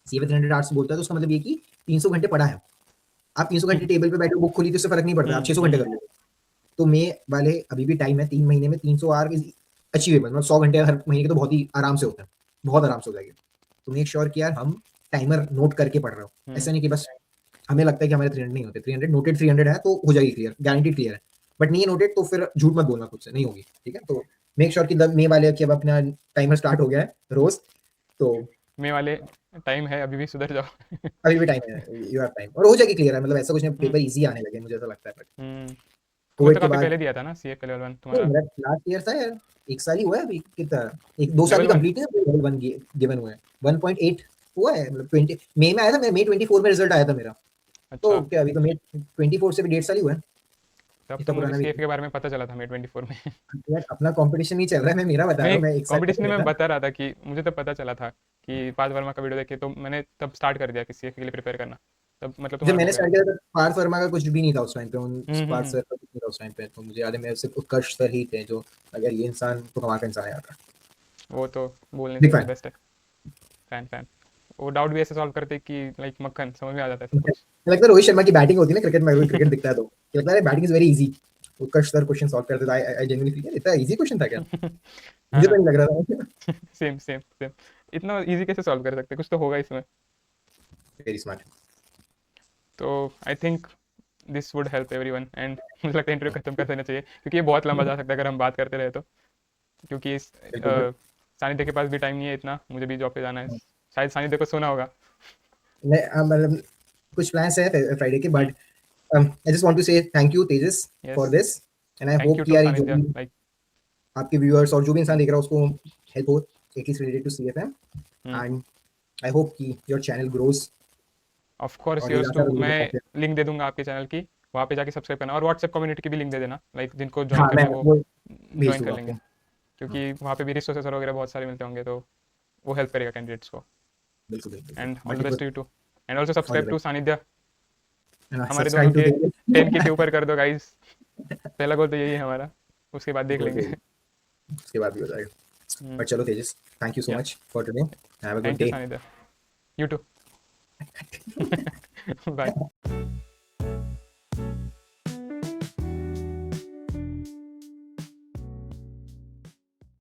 सीए 300 आवर्स बोलता है तो उसका मतलब ये कि 300 घंटे पढ़ा है। आप 300 घंटे टेबल पे बैठे बुक खोली तो उससे फर्क नहीं पड़ता, आप 600 घंटे कर लो। तो मे वाले अभी भी टाइम है, 3 महीने में 300 आवर इज अचीवेबल, मतलब 100 घंटे हर महीने के तो बहुत ही आराम से होता है, बहुत आराम से हो जाएगी। तो मेक श्योर कि यार हम टाइमर नोट करके पढ़ रहे हो, ऐसा नहीं कि बस हमें लगता है कि हमारे 300 नहीं होते, 300 नोटेड 300 है तो हो जाएगी क्लियर, गारंटीड क्लियर है। बट नहीं है नोटेड तो फिर झूठ मत बोलना खुद से, नहीं होगी, ठीक है। तो मेक श्योर कि मे वाले कि अब अपना टाइमर स्टार्ट हो गया है रोज, तो मे वाले टाइम है, अभी भी सुधर जाओ। अभी भी टाइम है, यू हैव टाइम, और हो जाएगी क्लियर है, मतलब ऐसा कुछ नहीं, पेपर इजी आने लगे मुझे ऐसा लगता है। बट तुम्हें तो कोविड के काफी बाद पहले दिया था ना सीएफ लेवल 1 नहीं, तुम्हारा? मेरा लास्ट ईयर था यार, 1 साल ही हुआ है अभी, कितना, एक 2 साल लेवल ही 1? कंप्लीट है, लेवल 1 गिवन हुआ है, 1.8 हुआ है, मतलब 20 मई में आया था, मैं मई 24 में रिजल्ट आया था मेरा, तो अच्छा, क्या अभी तो मई 24 से भी 1.5 साल ही हुआ है, तब तो इतना मुझे पुराना भी सीएफ के बारे में पता चला था मे 24 में। यार अपना कंपटीशन नहीं चल रहा है, मैं मेरा बता रहा नहीं, हूँ, मैं 1 साल कंपटीशन में पहले मैं था। बता रहा था कि मुझे तब पता चला था कि पार्थ वर्मा का वीडियो देख के, तो मैंने तब स्टार्ट कर दिया कि सीएफ के लिए प्रिपेयर करना, तब मतलब जब तुम्हारा हो मैंने गया। स्टार्ट किया था पार्थ वर्मा का कुछ भी नहीं था उस टाइम पे, उन पार्थ हम्म। सर का कुछ नहीं था उस टाइम पे, तो मुझे याद है मेरे सिर्फ उत्कर्ष सर ही थे जो, अगर ये इंसान तो कमाल का इंसान है यार, वो तो बोल नहीं बिग सकते, फैन। बेस्ट है। Fan fan. वो डाउट भी ऐसे सॉल्व करते कि लाइक मक्खन, समझ में आ जाता है सब मुझे कुछ। लगता है रोहित शर्मा की बैटिंग होती है ना क्रिकेट में, अगर क्रिकेट दिखता है तो लगता है batting is very easy, Utkarsh sir question solve करते थे, आई जेन्युइनली फील इतना इजी क्वेश्चन था क्या, है मुझे तो ना? नहीं लग रहा था। Same same same. इतना इजी कैसे सॉल्व कर सकते, कुछ तो होगा इसमें। Very smart. तो I think this would help everyone, and मुझे लगता है इंटरव्यू खत्म कर देना चाहिए, क्योंकि ये बहुत लंबा जा सकता है अगर हम बात करते रहे तो। क्योंकि बिल्कुल सानिध्य के पास भी टाइम नहीं है इतना, मुझे भी जॉब पे जाना है। शायद सानिध्य को सोना होगा। मैं मतलब कुछ प्लान्स है फ्राइडे के, hmm. But I just want to say thank you Tejas for yes. This, and I thank hope you कि टू यार ये जो सानिध्य, भी लाइक। आपके व्यूअर्स और जो भी इंसान देख रहा है उसको हेल्प हो, at least related to CFM, hmm. And I hope कि your channel grows of course और ये योर्स टू। ज्यादा मैं लोगों तक। लिंक दे दूंगा आपके चैनल की, वहाँ पे जाके सब्सक्राइब करना, और व्हाट्सएप कम्युनिटी की भी लिंक दे देना, लाइक जिनको ज्वाइन हाँ मैं करना है वो वो भेज ज्वाइन कर दूंगा लेंगे। आपको। हाँ, क्योंकि वहाँ पे भी रिसोर्सेस वगैरह बहुत सारे मिलते होंगे, तो वो हेल्प करेगा कैंडिडेट्स को। बिल्कुल बिल्कुल बिल्कुल, and all the but it best was to you too. And also all the subscribe to best, Sanidhya. हमारे दोनों सब्सक्राइब टू के तेजस। 10K के ऊपर कर दो गाइस। पहला गोल तो यही है हमारा, उसके बाद देख बिल्कुल लेंगे। बिल्कुल, उसके बाद भी हो जाएगा। बट चलो तेजस, thank you so yeah, much for today, have a good thank you day. Sanidhya. You too. Bye.